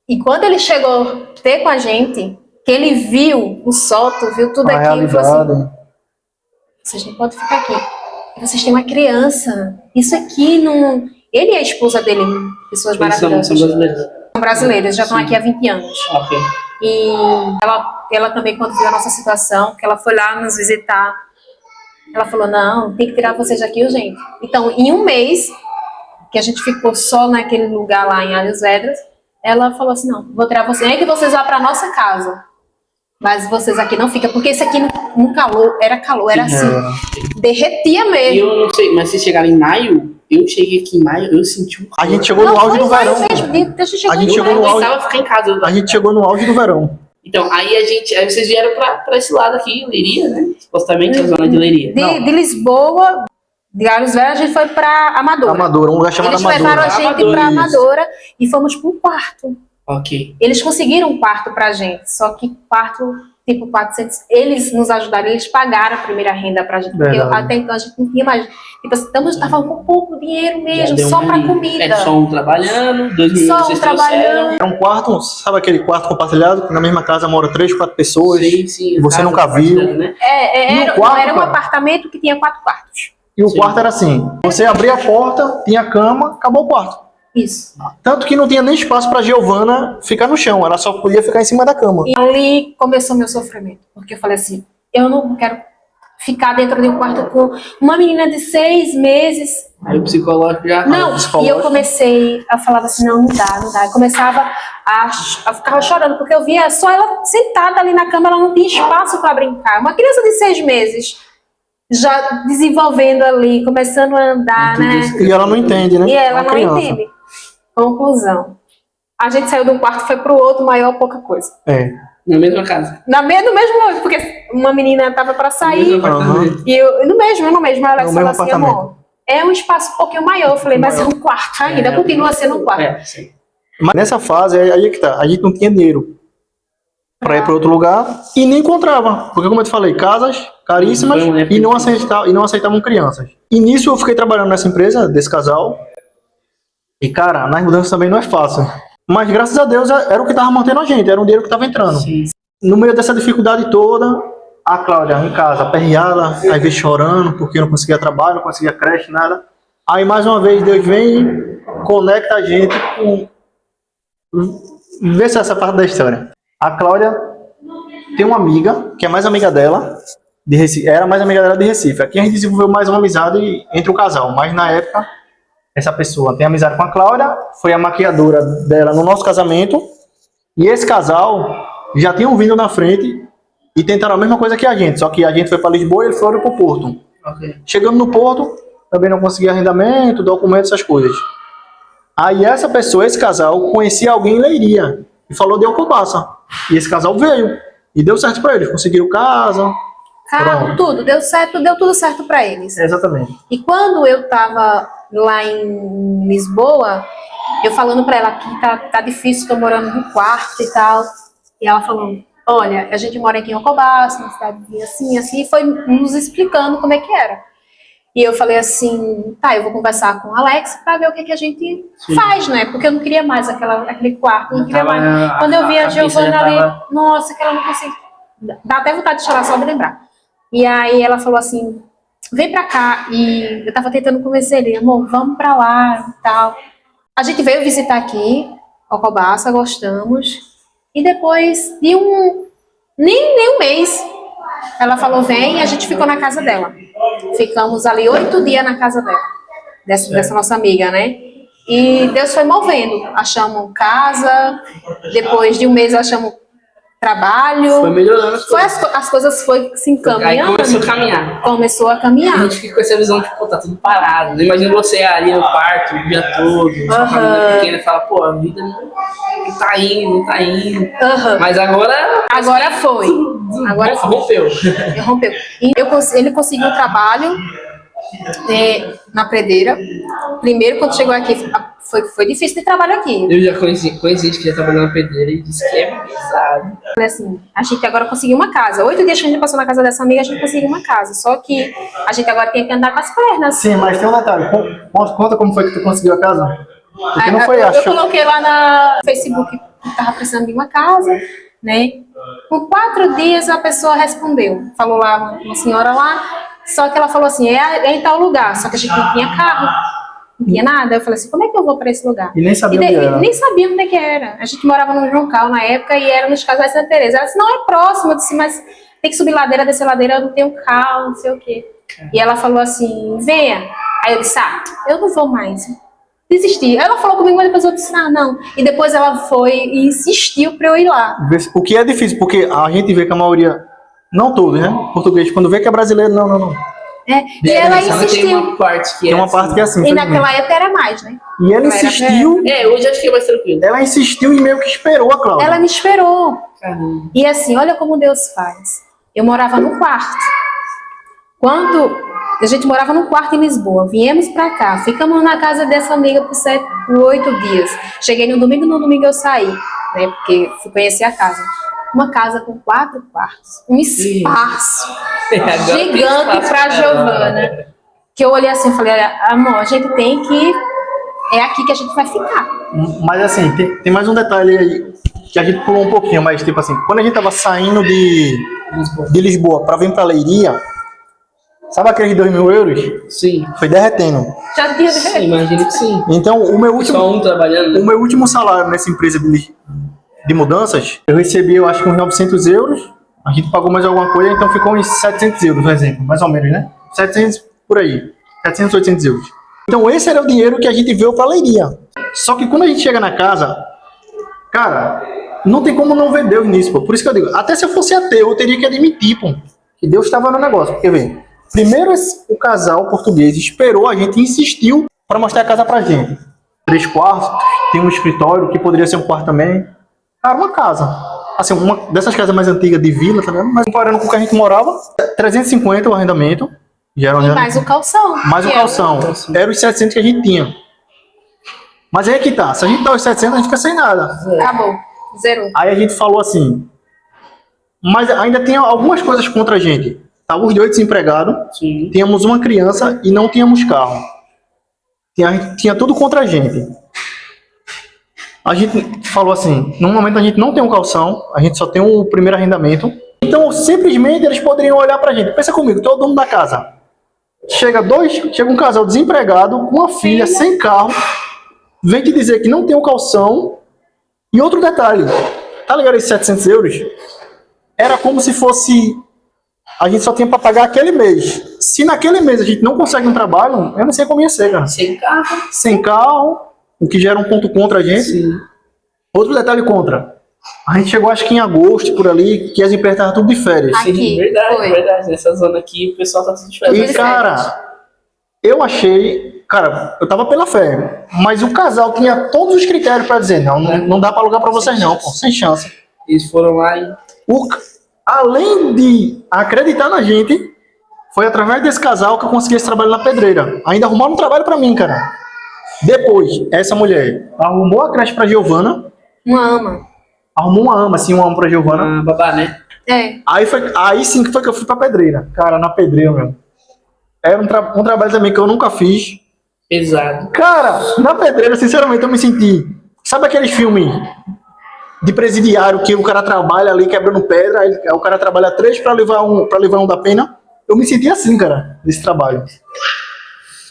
E quando ele chegou a ter com a gente, que ele viu o sótão, viu tudo A aquilo, ele falou realidade. assim, vocês não podem ficar aqui. Vocês têm uma criança. Isso aqui não... Ele e a esposa dele, pessoas Eles são maravilhosas. brasileiros. São brasileiros, já estão aqui há 20 anos. Ok. E ela também, quando viu a nossa situação, que ela foi lá nos visitar, ela falou, não, tem que tirar vocês daqui urgente. Então, em um mês, que a gente ficou só naquele lugar lá em Arnos Vedros, ela falou assim, não, vou tirar vocês, nem que vocês vá para nossa casa. Mas vocês aqui não ficam, porque esse aqui no calor, era assim, derretia E mesmo. eu não sei, mas se chegaram em maio, eu cheguei aqui em maio, eu senti um A gente chegou no auge do verão. A gente chegou A gente no chegou maio. no auge. Eu ficar em casa. A gente chegou no auge do verão. Então, aí vocês vieram pra esse lado aqui, Leiria, né? Supostamente a zona de Leiria. De Lisboa, de Arnos Vedros, a gente foi para Amadora. Amadora, um lugar chamado Eles levaram a Amadora. gente Amadora, para isso. Amadora e fomos para um quarto. Ok. Eles conseguiram um quarto pra gente, só que quarto, tipo 400, eles nos ajudaram, eles pagaram a primeira renda pra gente, porque Verdade. até então a gente não tinha mais, tipo assim, tava com pouco dinheiro Já mesmo, deu só um pra ali. comida. É só um trabalhando, 2 mil Só um vocês trabalhando. É um quarto, sabe aquele quarto compartilhado? Que na mesma casa mora 3, 4 pessoas. trouxeram. Sim, Você casa nunca viu. compartilhando, né? No quarto, Era um cara. apartamento que tinha 4 quartos. E o Sim. quarto era assim: você abria a porta, tinha cama, acabou o quarto. Isso. Tanto que não tinha nem espaço pra Giovana ficar no chão, ela só podia ficar em cima da cama. E ali começou meu sofrimento, porque eu falei assim, eu não quero ficar dentro de um quarto com uma menina de 6 meses. Aí o psicológico já... Não, psicológico. e eu comecei a falar assim, não dá. Eu começava a ficar chorando, porque eu via só ela sentada ali na cama, ela não tinha espaço para brincar. Uma criança de 6 meses, já desenvolvendo ali, começando a andar, né? E ela não entende, né? E ela Uma não criança. entende. Conclusão. A gente saiu de um quarto, foi pro outro, maior pouca coisa. É. Na mesma casa. No mesmo momento, porque uma menina tava para No sair, mesmo apartamento. e eu, no mesmo, ela No mesmo falou assim, apartamento. amor, é um espaço um pouquinho maior. Eu falei, mas é um quarto ainda, É, continua sendo um quarto. É, sim. Mas nessa fase, aí é que tá. A gente não tinha dinheiro pra ir para outro lugar e nem encontrava. Porque, como eu te falei, casas caríssimas Foi uma época e não aceitavam crianças. E nisso eu fiquei trabalhando nessa empresa, desse casal. E, cara, nas mudanças também não é fácil. Mas, graças a Deus, era o que tava mantendo a gente, era um dinheiro que tava entrando. Sim. No meio dessa dificuldade toda, a Cláudia em casa, aperreada, às vezes chorando, porque não conseguia trabalho, não conseguia creche, nada. Aí, mais uma vez, Deus vem e conecta a gente com... Vê se essa parte da história. A Cláudia tem uma amiga, que é mais amiga dela, de Recife, era mais amiga dela de Recife. Aqui a gente desenvolveu mais uma amizade entre o casal, mas na época, essa pessoa tem amizade com a Cláudia, foi a maquiadora dela no nosso casamento, e esse casal já tinham vindo na frente e tentaram a mesma coisa que a gente, só que a gente foi para Lisboa e eles foram para o Porto. Ok. Chegando no Porto, também não conseguia arrendamento, documento, essas coisas. Aí essa pessoa, esse casal, conhecia alguém em Leiria e falou de Alcobaça. E esse casal veio e deu certo para eles, conseguiram casa. Carro, Pronto. tudo, deu tudo certo para eles. Exatamente. E quando eu tava lá em Lisboa, eu falando para ela que tá difícil, tô morando no quarto e tal. E ela falando, olha, a gente mora aqui em Alcobaça, uma cidade assim, e foi nos explicando como é que era. E eu falei assim, tá, eu vou conversar com o Alex para ver o que a gente Sim. faz, né? Porque eu não queria mais aquele quarto, não queria Tava- mais. Quando eu vi a cabeça Giovana já ali, tava- nossa, que ela não conseguia. Dá até vontade de chorar só de lembrar. E aí ela falou assim, vem pra cá. E eu tava tentando convencer ele, amor, vamos pra lá e tal. A gente veio visitar aqui, Alcobaça, gostamos. E depois de nem um mês, Ela falou, vem, e a gente ficou na casa dela. Ficamos ali 8 dias na casa dela, dessa nossa amiga, né? E Deus foi movendo. Achamos casa, depois de um mês achamos trabalho. Foi melhorando as Foi coisas. as coisas foi se Aí encaminhando. começou a caminhar. Começou a A caminhar. gente fica com essa visão de, pô, tá tudo parado. Imagina você ali no quarto o dia todo, sua família pequena, e fala, pô, a vida não tá indo, não tá indo. Aham. Mas agora Agora foi. Agora foi. rompeu. Rompeu. E ele conseguiu um trabalho na Predeira. Primeiro, quando chegou aqui, foi difícil de trabalho aqui. Eu já conheci gente que já trabalhou na pedreira e disse que é pesado. Falei assim, a gente agora conseguiu uma casa. 8 dias que a gente passou na casa dessa amiga, a gente conseguiu uma casa. Só que a gente agora tem que andar com as pernas. Sim, mas tem um detalhe. Conta como foi que tu conseguiu a casa. Porque não foi Eu coloquei lá no Facebook que tava precisando de uma casa, né? Por 4 dias a pessoa respondeu. Falou lá, uma senhora lá, só que ela falou assim, é em tal lugar. Só que a gente não tinha carro, não tinha nada. Eu falei assim, como é que eu vou para esse lugar? E nem sabia onde era. Nem sabia onde é que era. A gente morava no Joncal na época e era nos Casais Santa Teresa. Ela disse, não, é próximo. Eu disse, mas tem que subir ladeira, descer ladeira, eu não tenho carro, não sei o quê. E ela falou assim, venha. Aí eu disse, eu não vou mais. Desisti. Ela falou comigo, mas depois eu disse, não. E depois ela foi e insistiu para eu ir lá. O que é difícil, porque a gente vê que a maioria, não todos, né? Português, quando vê que é brasileiro, não. E ela Tem insistiu. uma parte que Tem é uma assim. parte que é assim. E infelizmente. naquela época era mais, né? E ela Era insistiu, Hoje acho que é mais tranquilo. ela insistiu e meio que esperou a Cláudia. Ela me esperou. Caramba. E assim, olha como Deus faz. Eu morava no quarto. Quando a gente morava num quarto em Lisboa, viemos pra cá, ficamos na casa dessa amiga por 8 dias. Cheguei no domingo eu saí, né? Porque fui conhecer a casa. Uma casa com 4 quartos, um espaço Agora tem gigante espaço pra Giovana. Que eu olhei assim e falei, olha, amor, a gente tem que. É aqui que a gente vai ficar. Mas assim, tem mais um detalhe aí, que a gente pulou um pouquinho, mas tipo assim, quando a gente tava saindo de Lisboa pra vir pra Leiria, sabe aqueles 2.000 euros? Sim. Foi derretendo. Já tinha. Sim, imagino que sim. Então, o meu Só um trabalhando. O meu último salário nessa empresa de mudanças, eu recebi, eu acho que uns 900 euros. A gente pagou mais alguma coisa, então ficou uns 700 euros, por exemplo, mais ou menos, né? 700 por aí, 700, 800 euros. Então esse era o dinheiro que a gente veio pra Leiria. Só que quando a gente chega na casa, cara, não tem como não ver Deus nisso, pô. Por isso que eu digo, até se eu fosse ateu, eu teria que admitir, pô, que Deus estava no negócio. Porque, vê, primeiro o casal português esperou, a gente insistiu para mostrar a casa pra gente. 3 quartos, tem um escritório, que poderia ser um quarto também. Cara, uma casa. Assim, uma dessas casas mais antigas de vila, tá vendo? Mas comparando com o que a gente morava, 350 o arrendamento. Já era um E arrendamento. mais o calção. Mais o que calção. Era os 700 que a gente tinha. Mas aí é que tá. Se a gente dá os 700, a gente fica sem nada. Acabou. Zerou. Aí a gente falou assim, mas ainda tem algumas coisas contra a gente. Tava os 2 desempregados, Sim. tínhamos uma criança e não tínhamos carro. Tinha tudo contra a gente. A gente falou assim, no momento a gente não tem um calção, a gente só tem o primeiro arrendamento. Então, simplesmente, eles poderiam olhar pra gente. Pensa comigo, tu é o dono da casa. Chega um casal desempregado, com uma filha, sem carro, vem te dizer que não tem um calção. E outro detalhe, tá ligado esses 700 euros? Era como se fosse... A gente só tinha pra pagar aquele mês. Se naquele mês a gente não consegue um trabalho, eu não sei como ia ser, cara. Sem carro. Sem carro, o que gera um ponto contra a gente. Sim. Outro detalhe contra. A gente chegou acho que em agosto, por ali, que as empresas estavam tudo de férias. Aqui, Sim, verdade, foi. verdade. Nessa zona aqui o pessoal tá tudo diferente. E, cara, eu achei... Cara, eu tava pela fé, mas o casal tinha todos os critérios pra dizer, não dá pra alugar pra vocês não, pô, sem chance. Eles foram lá e... Além de acreditar na gente, foi através desse casal que eu consegui esse trabalho na pedreira. Ainda arrumaram um trabalho pra mim, cara. Depois, essa mulher arrumou a creche pra Giovana. Uma ama. Arrumou uma ama pra Giovana. Ah, babá, né? É. Aí sim que foi que eu fui pra pedreira. Cara, na pedreira, meu. Era um trabalho também que eu nunca fiz. Pesado. Cara, na pedreira, sinceramente, eu me senti... Sabe aqueles filmes de presidiário que o cara trabalha ali quebrando pedra, aí o cara trabalha 3 pra levar um da pena? Eu me senti assim, cara, nesse trabalho.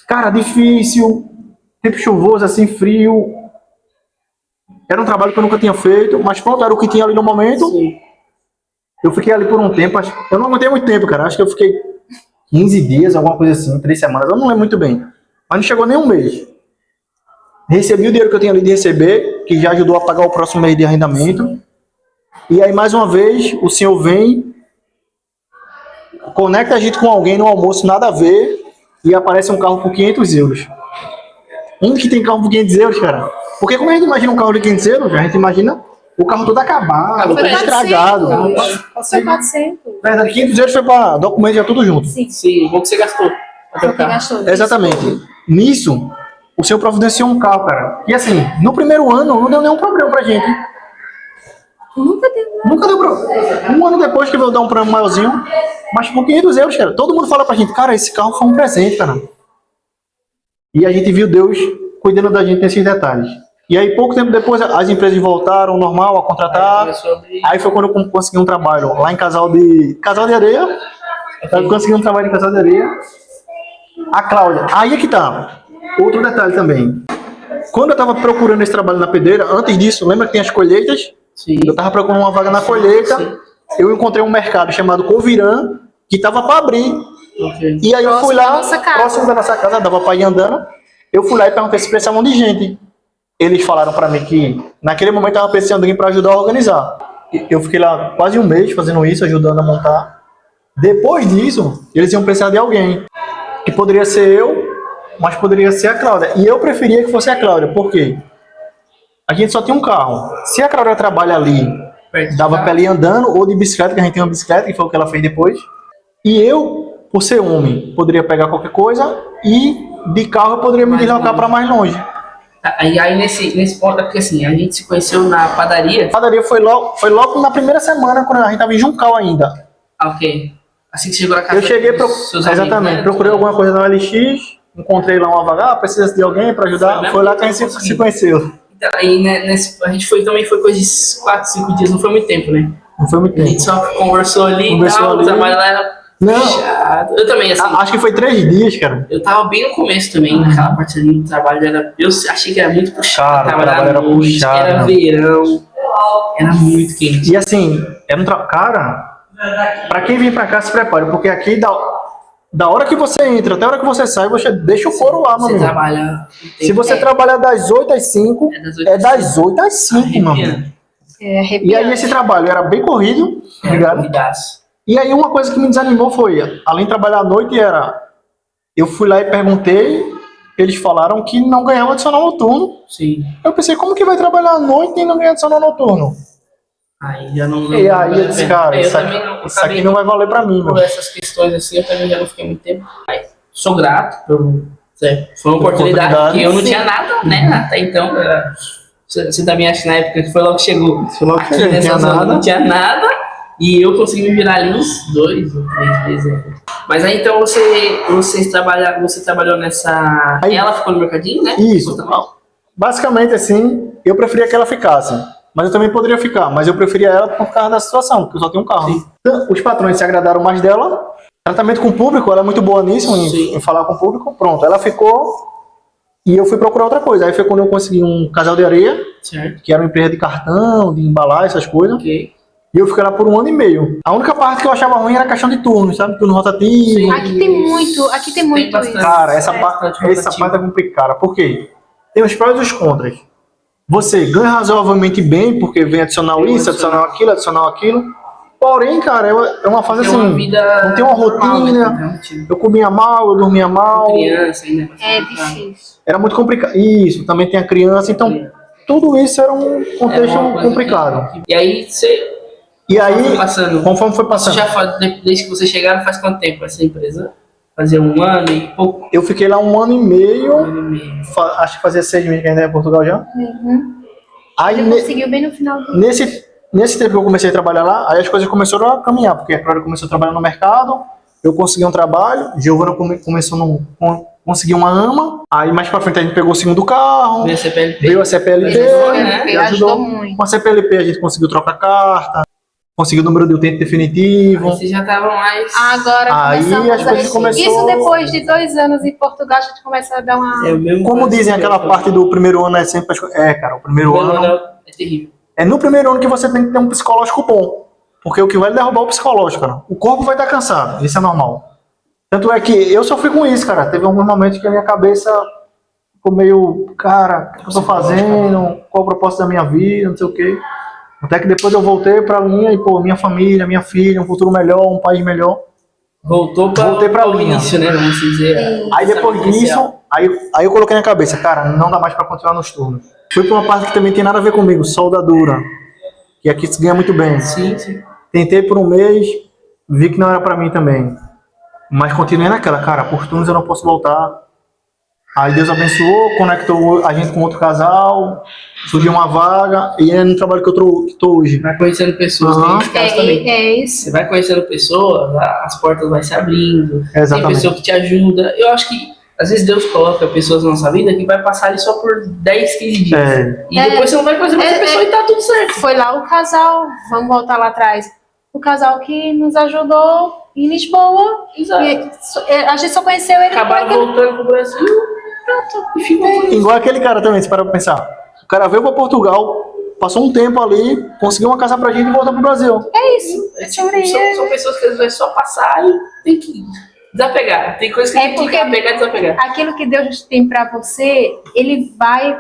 Cara, difícil, tempo chuvoso, assim, frio. Era um trabalho que eu nunca tinha feito, mas pronto, era o que tinha ali no momento. Sim. Eu fiquei ali por um tempo, eu não aguentei muito tempo, cara. Acho que eu fiquei 15 dias, alguma coisa assim, 3 semanas, eu não lembro muito bem. Mas não chegou nem um mês. Recebi o dinheiro que eu tinha ali de receber, que já ajudou a pagar o próximo mês de arrendamento. E aí, mais uma vez, o senhor vem, conecta a gente com alguém no almoço, nada a ver, e aparece um carro por 500 euros. Onde que tem carro por 500 euros, cara? Porque como a gente imagina um carro de 500 euros, a gente imagina o carro todo acabado, todo estragado. Foi 400. Na verdade, 500 euros foi para documento já tudo junto. Sim. Sim, bom que você gastou. Foi o que gastou. Exatamente. Nisso, o senhor providenciou um carro, cara. E assim, no primeiro ano não deu nenhum problema pra gente. Nunca deu nada. Nunca deu problema. Um ano depois que veio dar um problema maiorzinho, mas por 500 euros, cara. Todo mundo fala pra gente, cara, esse carro foi um presente, cara. E a gente viu Deus cuidando da gente nesses detalhes. E aí, pouco tempo depois, as empresas voltaram normal a contratar. Aí foi quando eu consegui um trabalho lá em Casal de Areia. Eu consegui um trabalho em Casal de Areia. A Cláudia. Aí é que tá. Outro detalhe também. Quando eu tava procurando esse trabalho na pedreira, antes disso, lembra que tem as colheitas? Sim. Eu tava procurando uma vaga na colheita. Sim. Eu encontrei um mercado chamado Covirã, que tava para abrir. Ok. E aí eu fui Próximo da lá, nossa casa. próximo da nossa casa, dava para ir andando. Eu fui lá e perguntei se precisavam de gente. Eles falaram para mim que naquele momento tava precisando de alguém para ajudar a organizar. Eu fiquei lá quase um mês fazendo isso, ajudando a montar. Depois disso, eles iam precisar de alguém. Que poderia ser eu, mas poderia ser a Cláudia. E eu preferia que fosse a Cláudia, por quê? A gente só tinha um carro. Se a Cláudia trabalha ali, dava pra ela ir andando, ou de bicicleta, que a gente tem uma bicicleta, que foi o que ela fez depois. E eu, por ser homem, poderia pegar qualquer coisa, e de carro eu poderia me deslocar para mais longe. E aí nesse ponto é porque assim, a gente se conheceu na padaria. A padaria foi logo na primeira semana, quando a gente tava em Juncal ainda. Ah, ok. Assim que chegou na casa Eu cheguei, dos seus amigos, exatamente, né? procurei alguma coisa na LX, encontrei lá uma vaga, precisa de alguém para ajudar, foi lá que a gente se conheceu. Então, aí a gente também foi coisa de 4, 5 dias, não foi muito tempo, né? Não foi muito A tempo. gente só conversou ali e Conversou tal, ali. o trabalho lá era Não. puxado. Eu também, assim, Acho que foi 3 dias, cara. eu tava bem no começo também, naquela parte ali do trabalho, eu achei que era muito puxado, Cara, o trabalhar trabalho à era noite, puxado, era mano. verão, era muito quente. E assim, cara, pra quem vem pra cá, se prepare, porque aqui da hora que você entra até a hora que você sai, você deixa o couro lá, meu Você amigo. trabalha... Se você trabalhar das 8 às 5, é das 8 às 5, meu amigo. É E arrepiante. aí esse trabalho era bem corrido, tá ligado? Corridaço. E aí uma coisa que me desanimou foi, além de trabalhar à noite, eu fui lá e perguntei, eles falaram que não ganhava adicional noturno. Sim. Eu pensei, como que vai trabalhar à noite e não ganhar adicional noturno? Aí já não... E aí eu disse, cara, Eu isso também não- aqui, não vai valer pra mim, por meu. essas questões assim, eu também já não fiquei muito tempo. Aí, sou grato por foi uma Por oportunidade oportunidade. que eu não tinha nada, né? Até então, você também acha que na época que foi logo que chegou Foi logo que aqui chegou, não nessa tinha zona, nada. não tinha nada, e eu consegui me virar ali uns 2 ou 3 meses. Mas aí então você trabalhou nessa. Aí- Ela ficou no mercadinho, né? Isso. Você também? Basicamente, assim, eu preferia que ela ficasse. Mas eu também poderia ficar, mas eu preferia ela por causa da situação, porque eu só tenho um carro. Sim. Então, os patrões se agradaram mais dela. Tratamento com o público, ela é muito boa nisso, Sim. em falar com o público. Pronto, ela ficou e eu fui procurar outra coisa. Aí foi quando eu consegui um casal de areia, Certo. que era uma empresa de cartão, de embalar, essas coisas. Ok. E eu fiquei lá por 1 ano e meio. A única parte que eu achava ruim era a questão de turno, sabe? Turno rotativo. Sim. Aqui tem muito bastante. isso. Cara, essa bastante parte é complicada. Por quê? Tem os prós e os contras. Você ganha razoavelmente bem, porque vem adicional isso, adicional aquilo. Porém, cara, é uma fase Tem assim, uma vida não tem uma normal, rotina. né? Tipo, Eu comia mal, eu dormia mal. criança ainda. É difícil. Era muito complicado. Isso, também tem a criança. Então, tudo isso era um contexto Era uma coisa complicado. E aí você E aí, foi passando. conforme foi Você passando, já faz, desde que você chegaram, faz quanto tempo essa empresa? Fazia 1 ano e pouco? eu fiquei lá 1 ano e meio. 1 ano e meio. Acho que fazia 6 meses que ainda é em Portugal já. Aí, Ele conseguiu bem no final do nesse tempo que eu comecei a trabalhar lá, aí as coisas começaram a caminhar, porque a Clara começou a trabalhar no mercado, eu consegui um trabalho, Giovana começou conseguir uma AMA, aí mais pra frente a gente pegou o segundo carro, Veio a CPLP. veio a CPLP, Ajudou, né? e ajudou muito. Com a CPLP a gente conseguiu trocar carta, conseguiu o número de utente definitivo. Aí vocês já estavam mais. Agora Aí começamos as coisas começou- Isso depois de 2 anos em Portugal, a gente começa a dar uma... É o mesmo Como coisa dizem, que aquela eu parte do primeiro ano é sempre... cara, o primeiro Não, ano... não, é terrível. É no primeiro ano que você tem que ter um psicológico bom. Porque o que vai derrubar é o psicológico, cara. O corpo vai estar cansado, isso é normal. Tanto é que eu sofri com isso, cara. Teve alguns momentos que a minha cabeça ficou meio, cara, o que eu tô fazendo? Qual o propósito da minha vida? Não sei o quê. Até que depois eu voltei pra linha e, pô, minha família, minha filha, um futuro melhor, um país melhor. Voltei pra linha. início, né? Vamos dizer. Aí depois disso, aí eu coloquei na cabeça, cara, não dá mais pra continuar nos turnos. Fui pra uma parte que também tem nada a ver comigo, soldadura. Que aqui se ganha muito bem. Sim, sim. Tentei por um mês, vi que não era pra mim também. Mas continuei naquela, cara, por turnos eu não posso voltar. Aí Deus abençoou, conectou a gente com outro casal, surgiu uma vaga, e é no trabalho que eu tô hoje. Vai conhecendo pessoas, Aham. tem esse caso também. É isso. Você vai conhecendo pessoas, as portas vão se abrindo, Exatamente. tem pessoa que te ajuda. Eu acho que às vezes Deus coloca pessoas na nossa vida que vai passar ali só por 10, 15 dias. E depois você não vai conhecer essa pessoa e tá tudo certo. Foi lá o casal, vamos voltar lá atrás, o casal que nos ajudou em Lisboa. Exato. A gente só conheceu ele Acabaram por aquele... voltando pro Brasil. Pronto. E ficou por isso. Igual aquele cara também, se parar pra pensar. O cara veio pra Portugal, passou um tempo ali, conseguiu uma casa pra gente e voltou pro Brasil. É isso. É sobre isso. São pessoas que às vezes é só passar e tem que desapegar. Tem coisas que tem que apegar e desapegar. Aquilo que Deus tem pra você, ele vai...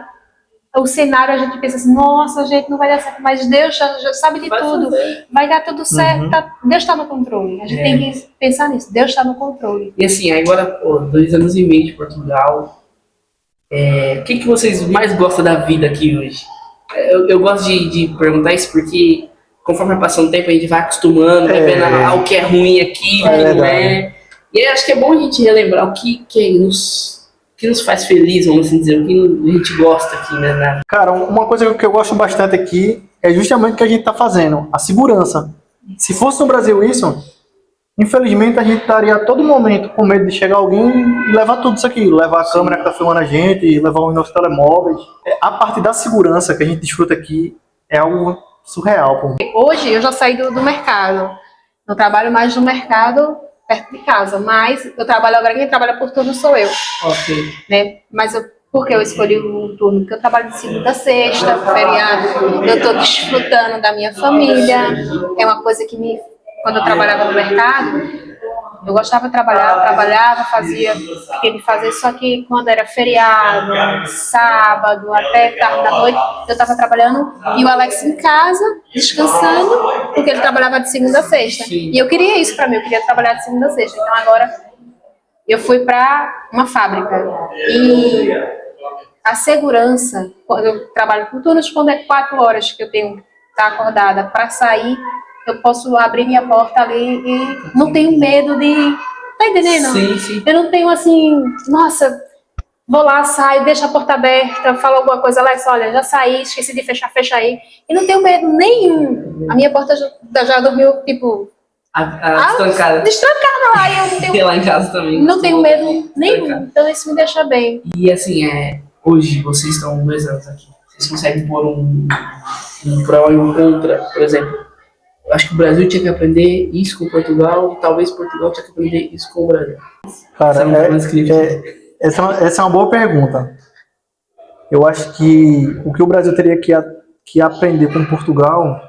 O cenário a gente pensa assim, nossa, gente, não vai dar certo, mas Deus já sabe de tudo. Vai dar tudo certo. Deus está no controle. A gente tem que pensar nisso. Deus está no controle. E assim, agora, pô, 2 anos e meio de Portugal. O que vocês mais gostam da vida aqui hoje? Eu gosto de perguntar isso porque conforme vai passando o tempo a gente vai acostumando, vai vendo o que é ruim aqui, o que não é. E aí acho que é bom a gente relembrar o que nos faz feliz, vamos assim dizer, o que a gente gosta aqui, né? Cara, uma coisa que eu gosto bastante aqui é justamente o que a gente tá fazendo, a segurança. Se fosse no Brasil isso, infelizmente a gente estaria a todo momento com medo de chegar alguém e levar tudo isso aqui, levar a câmera que tá filmando a gente, levar os nossos telemóveis. A parte da segurança que a gente desfruta aqui é algo surreal, pô. Hoje eu já saí do mercado. Não trabalho mais no mercado perto de casa, mas eu trabalho agora, quem trabalha por turno sou eu. Ok. Né? Mas porque eu escolhi o turno? Porque eu trabalho de segunda a sexta, feriado, eu estou desfrutando da minha família. É uma coisa que quando eu trabalhava no mercado, eu gostava de trabalhava, queria fazer, só que quando era feriado, sábado, até tarde da noite, eu estava trabalhando e o Alex em casa, descansando, porque ele trabalhava de segunda a sexta. Sim. E eu queria isso para mim, eu queria trabalhar de segunda a sexta. Então agora eu fui para uma fábrica e a segurança, quando eu trabalho por turnos, quando é 4 horas que eu tenho que estar acordada para sair, eu posso abrir minha porta ali e não tenho medo de... Tá entendendo? Sim, sim. Eu não tenho assim, nossa, vou lá, saio, deixo a porta aberta, falo alguma coisa, Alex, olha, já saí, esqueci de fechar, fecha aí. E não tenho medo nenhum. A minha porta já dormiu, tipo... Destrancada lá, e eu não tenho... Lá em casa também. Não tenho medo nenhum, então isso me deixa bem. E assim, hoje vocês estão 2 anos aqui. Vocês conseguem pôr um pró e um contra, por exemplo. Eu acho que o Brasil tinha que aprender isso com Portugal e talvez Portugal tinha que aprender isso com o Brasil. Cara, essa é uma boa pergunta. Eu acho que o que o Brasil teria que aprender com Portugal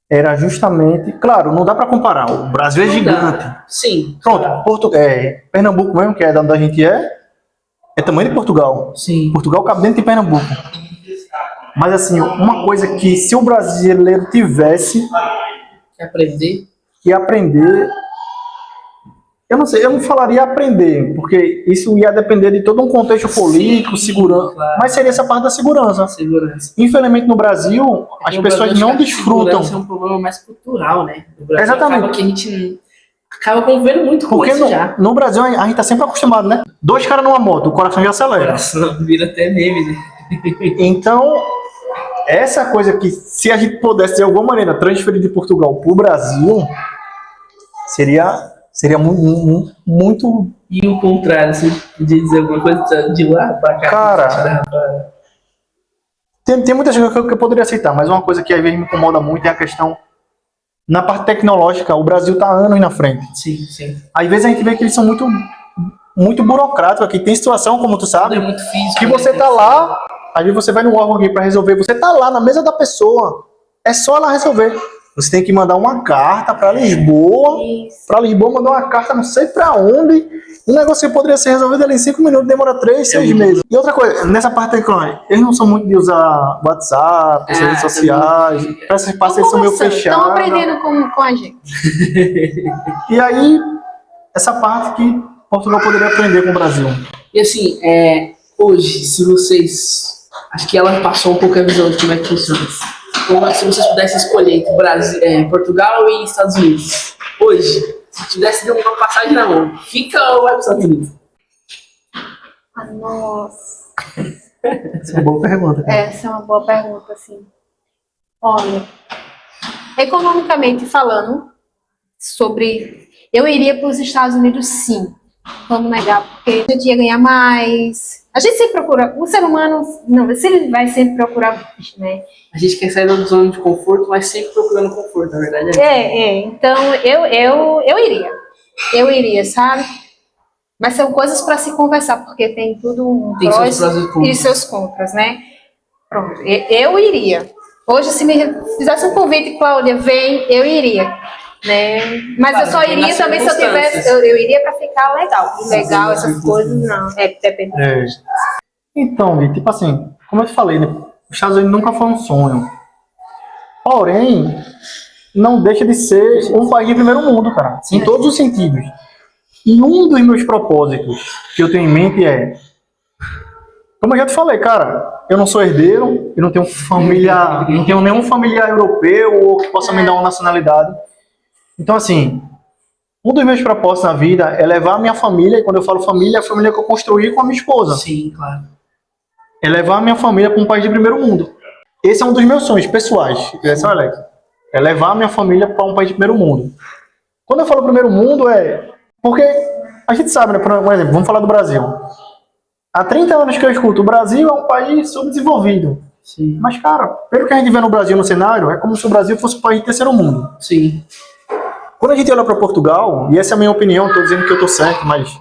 era justamente... Claro, não dá para comparar. O Brasil é gigante. Sim. Pronto, Pernambuco mesmo, que é de onde a gente é tamanho de Portugal. Sim. Portugal cabe dentro de Pernambuco. Mas assim, uma coisa que se o brasileiro tivesse que aprender, eu não sei, eu não falaria aprender, porque isso ia depender de todo um contexto político, segurança, claro. Mas seria essa parte da segurança. Infelizmente no Brasil, as pessoas não desfrutam. Isso é um problema mais cultural, né? No Brasil, exatamente. Acaba que a gente acaba convivendo muito com isso já. No Brasil a gente tá sempre acostumado, né? 2 caras numa moto, o coração já acelera. O coração vira até meme, né? Então, essa coisa que se a gente pudesse de alguma maneira transferir de Portugal para o Brasil, seria muito... E o contrário, você podia dizer alguma coisa de lá para cá? Cara, tem muitas coisas que eu poderia aceitar, mas uma coisa que às vezes me incomoda muito é a questão, na parte tecnológica, o Brasil está anos na frente. Sim, sim. Às vezes a gente vê que eles são muito burocráticos aqui. Tem situação, como tu sabe, muito físico, que você tá lá, aí você vai no órgão aqui para resolver, você tá lá na mesa da pessoa, é só ela resolver. Você tem que mandar uma carta para Lisboa. Isso. Para Lisboa mandar uma carta não sei para onde. Um negócio que poderia ser resolvido ali em 5 minutos, demora 3, 6 meses. E outra coisa, nessa parte aí, eles não são muito de usar WhatsApp, redes sociais. Essas partes eles são meio fechadas. Estão aprendendo com a gente. E aí, essa parte que Portugal poderia aprender com o Brasil. E assim, hoje, se vocês... Acho que ela passou um pouco a visão de como é que funciona. Como se vocês pudessem escolher entre Brasil, Portugal e Estados Unidos. Hoje, se tivesse dado uma passagem na mão, fica ou vai para os Estados Unidos? Nossa. Essa é uma boa pergunta. Essa é uma boa pergunta, sim. Olha, economicamente falando, eu iria para os Estados Unidos, sim. Vamos negar, porque a gente ia ganhar mais. A gente sempre procura, o ser humano, não, ele vai sempre procurar, né? A gente quer sair da zona de conforto, mas sempre procurando conforto, na verdade. Então eu iria. Eu iria, sabe? Mas são coisas para se conversar, porque tem tudo um Tem prós seus prós e contras. e seus contras, né? Pronto, eu iria. Hoje, se me fizesse um convite, Cláudia, vem, eu iria. Né? Mas Claro, eu só iria também se eu tivesse. Eu iria para ficar legal. Legal, essas coisas, não. Depende. Então, Gui, tipo assim, como eu te falei, né? Os Estados Unidos nunca foi um sonho. Porém, não deixa de ser um país de primeiro mundo, cara. Em todos os sentidos. E um dos meus propósitos que eu tenho em mente é... Como eu já te falei, cara, eu não sou herdeiro, eu não tenho família, não tenho nenhum familiar europeu ou que possa me dar uma nacionalidade. Então, assim, um dos meus propósitos na vida é levar a minha família, e quando eu falo família, é a família que eu construí com a minha esposa. Sim, claro. É levar a minha família para um país de primeiro mundo. Esse é um dos meus sonhos pessoais. Esse é o Alex. É levar a minha família para um país de primeiro mundo. Quando eu falo primeiro mundo, porque a gente sabe, né? Por exemplo, vamos falar do Brasil. Há 30 anos que eu escuto, o Brasil é um país subdesenvolvido. Sim. Mas, cara, pelo que a gente vê no Brasil no cenário, é como se o Brasil fosse um país de terceiro mundo. Sim. Quando a gente olha para Portugal, e essa é a minha opinião, estou dizendo que eu estou certo, mas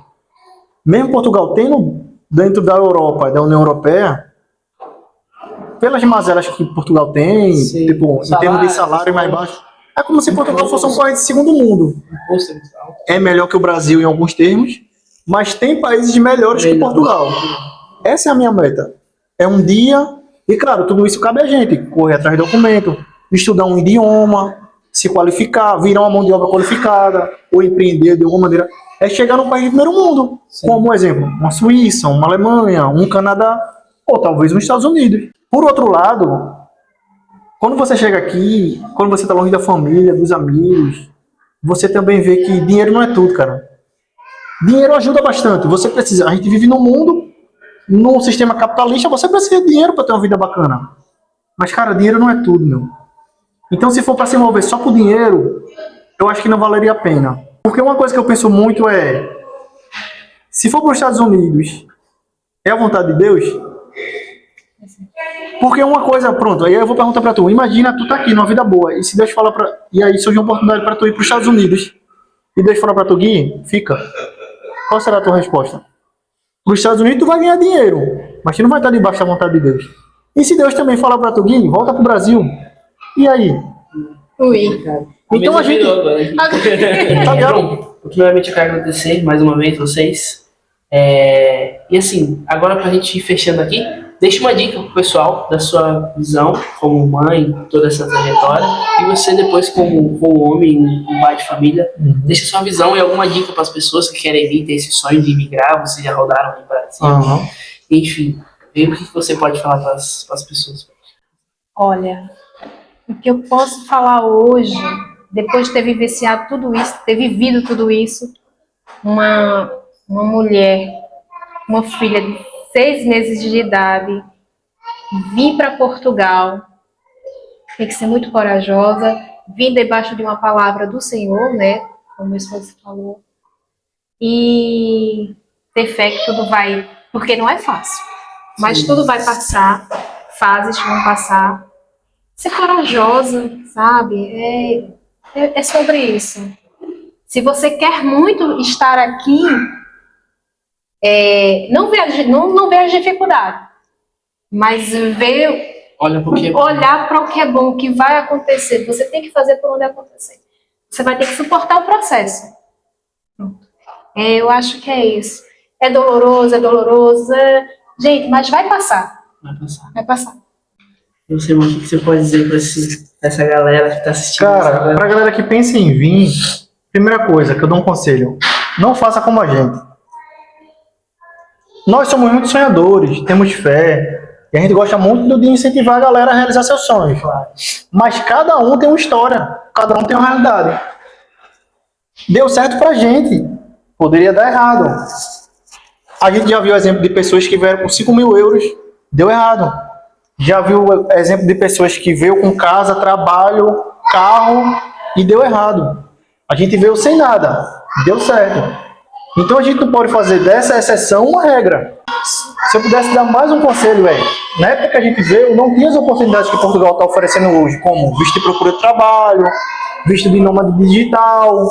mesmo Portugal tendo dentro da Europa, da União Europeia, pelas mazelas que Portugal tem, Sim. tipo, em termos de salário mais baixo, é como se Portugal fosse um país de segundo mundo. É melhor que o Brasil em alguns termos, mas tem países melhores que Portugal. Essa é a minha meta. É um dia, e claro, tudo isso cabe a gente, correr atrás de documento, estudar um idioma, se qualificar, virar uma mão de obra qualificada, ou empreender de alguma maneira, é chegar num país de primeiro mundo. Sim. Como um exemplo, uma Suíça, uma Alemanha, um Canadá, ou talvez uns Estados Unidos. Por outro lado, quando você chega aqui, quando você está longe da família, dos amigos, você também vê que dinheiro não é tudo, cara. Dinheiro ajuda bastante. Você precisa, a gente vive num mundo, num sistema capitalista, você precisa de dinheiro para ter uma vida bacana. Mas, cara, dinheiro não é tudo, meu. Então, se for para se mover só por dinheiro, eu acho que não valeria a pena. Porque uma coisa que eu penso muito é, se for para os Estados Unidos, é a vontade de Deus? Porque uma coisa, pronto, aí eu vou perguntar para tu, imagina tu tá aqui numa vida boa, e se Deus fala e aí surge uma oportunidade para tu ir para os Estados Unidos, e Deus fala para tu, Gui, fica. Qual será a tua resposta? Para os Estados Unidos tu vai ganhar dinheiro, mas tu não vai estar debaixo da vontade de Deus. E se Deus também falar para tu, Gui, volta pro Brasil, e aí? Ui. Então a gente... Tá bom. Primeiramente eu quero agradecer mais uma vez vocês. E assim, agora pra gente ir fechando aqui, deixa uma dica pro pessoal da sua visão como mãe, toda essa trajetória, e você depois como homem, um pai de família, deixa sua visão e alguma dica para as pessoas que querem vir ter esse sonho de imigrar, vocês já rodaram no Brasil, enfim, o que você pode falar para as pessoas? Olha, o que eu posso falar hoje, depois de ter vivenciado tudo isso, ter vivido tudo isso, uma mulher, uma filha de 6 meses de idade, vir para Portugal, tem que ser muito corajosa, vir debaixo de uma palavra do Senhor, né, como meu esposo falou, e ter fé que tudo vai, porque não é fácil, mas tudo vai passar, fases vão passar. Ser corajosa, sabe? É sobre isso. Se você quer muito estar aqui, não vê as dificuldades, mas vê Olha um pouquinho. Olhar para o que é bom, o que vai acontecer. Você tem que fazer por onde acontecer. Você vai ter que suportar o processo. Pronto. Eu acho que é isso. É doloroso. Gente, mas vai passar. Vai passar. Vai passar. Não sei, irmão, o que você pode dizer pra essa galera que tá assistindo? Cara, pra galera que pensa em vir, primeira coisa que eu dou um conselho, não faça como a gente. Nós somos muito sonhadores, temos fé, e a gente gosta muito de incentivar a galera a realizar seus sonhos. Mas cada um tem uma história, cada um tem uma realidade. Deu certo pra gente, poderia dar errado. A gente já viu exemplo de pessoas que vieram com 5 mil euros, deu errado. Já viu exemplo de pessoas que veio com casa, trabalho, carro e deu errado. A gente veio sem nada, deu certo. Então a gente não pode fazer dessa exceção uma regra. Se eu pudesse dar mais um conselho, na época que a gente veio, não tinha as oportunidades que Portugal está oferecendo hoje, como visto de procura de trabalho, visto de nômade digital.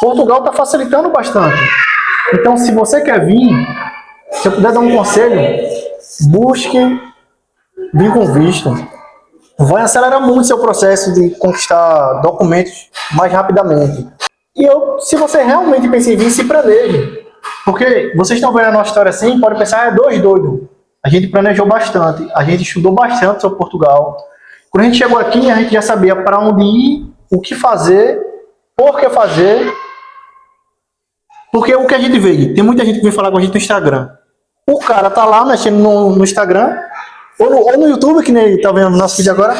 Portugal está facilitando bastante. Então, se você quer vir, se eu puder dar um conselho, busque vir com visto. Vai acelerar muito seu processo de conquistar documentos mais rapidamente. E se você realmente pensa em vir, se planeje. Porque vocês estão vendo a nossa história assim, pode pensar, é dois doidos. A gente planejou bastante, a gente estudou bastante sobre Portugal. Quando a gente chegou aqui, a gente já sabia para onde ir, o que fazer, por que fazer. Porque o que a gente vê, tem muita gente que vem falar com a gente no Instagram. O cara tá lá mexendo no Instagram, ou no YouTube, que nem tá vendo no nosso vídeo agora.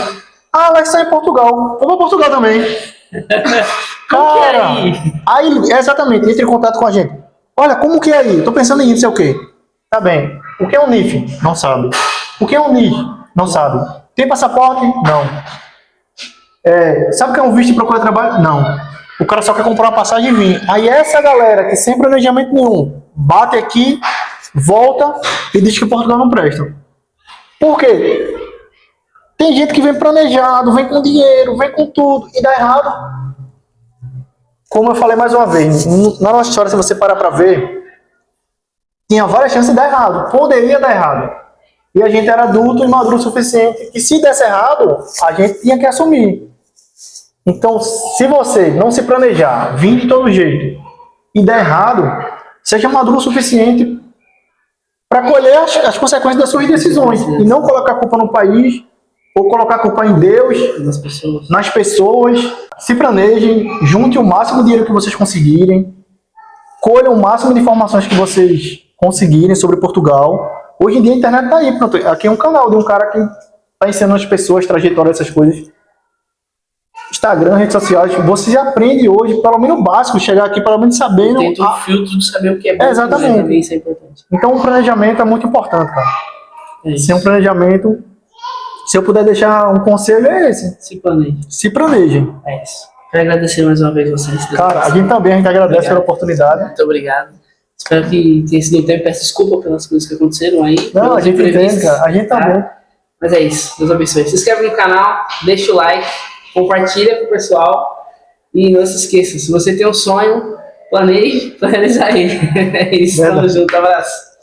Ah, vai sair em Portugal. Eu vou Portugal também. Cara, aí exatamente, entre em contato com a gente. Olha, como que é aí? Tô pensando em ir, não sei o quê. Tá bem. O que é um NIF? Não sabe. O que é um NIF? Não sabe. Tem passaporte? Não. Sabe o que é um visto de procura de trabalho? Não. O cara só quer comprar uma passagem e vir. Aí essa galera que sem planejamento nenhum bate aqui, volta e diz que Portugal não presta. Por quê? Tem gente que vem planejado, vem com dinheiro, vem com tudo e dá errado. Como eu falei mais uma vez, na nossa história, se você parar pra ver, tinha várias chances de dar errado. Poderia dar errado. E a gente era adulto e maduro o suficiente que se desse errado, a gente tinha que assumir. Então, se você não se planejar, vir de todo jeito e der errado, seja maduro o suficiente para colher as consequências das suas decisões. E não colocar a culpa no país, ou colocar a culpa em Deus, nas pessoas. Se planejem, junte o máximo de dinheiro que vocês conseguirem, colham o máximo de informações que vocês conseguirem sobre Portugal. Hoje em dia a internet está aí, pronto. Aqui é um canal de um cara que está ensinando as pessoas, trajetória, essas coisas. Instagram, redes sociais, você já aprende hoje, pelo menos o básico, chegar aqui pelo menos sabendo... Tem um filtro de saber o que é bom. Exatamente. Também, isso é importante. Então o planejamento é muito importante, cara. Sem um planejamento, se eu puder deixar um conselho, é esse. Se planeje. Se planejem. É isso. Quero agradecer mais uma vez vocês. Cara, a gente agradece Obrigado. pela oportunidade. Muito obrigado. Espero que tenha sido um tempo. Peço desculpa pelas coisas que aconteceram aí. Não, a gente entende, cara. A gente também. Mas é isso. Deus abençoe. Se inscreve no canal, deixa o like, compartilha com o pessoal. E não se esqueça, se você tem um sonho, planeje, planeja ele. É isso. Tamo junto. Abraço.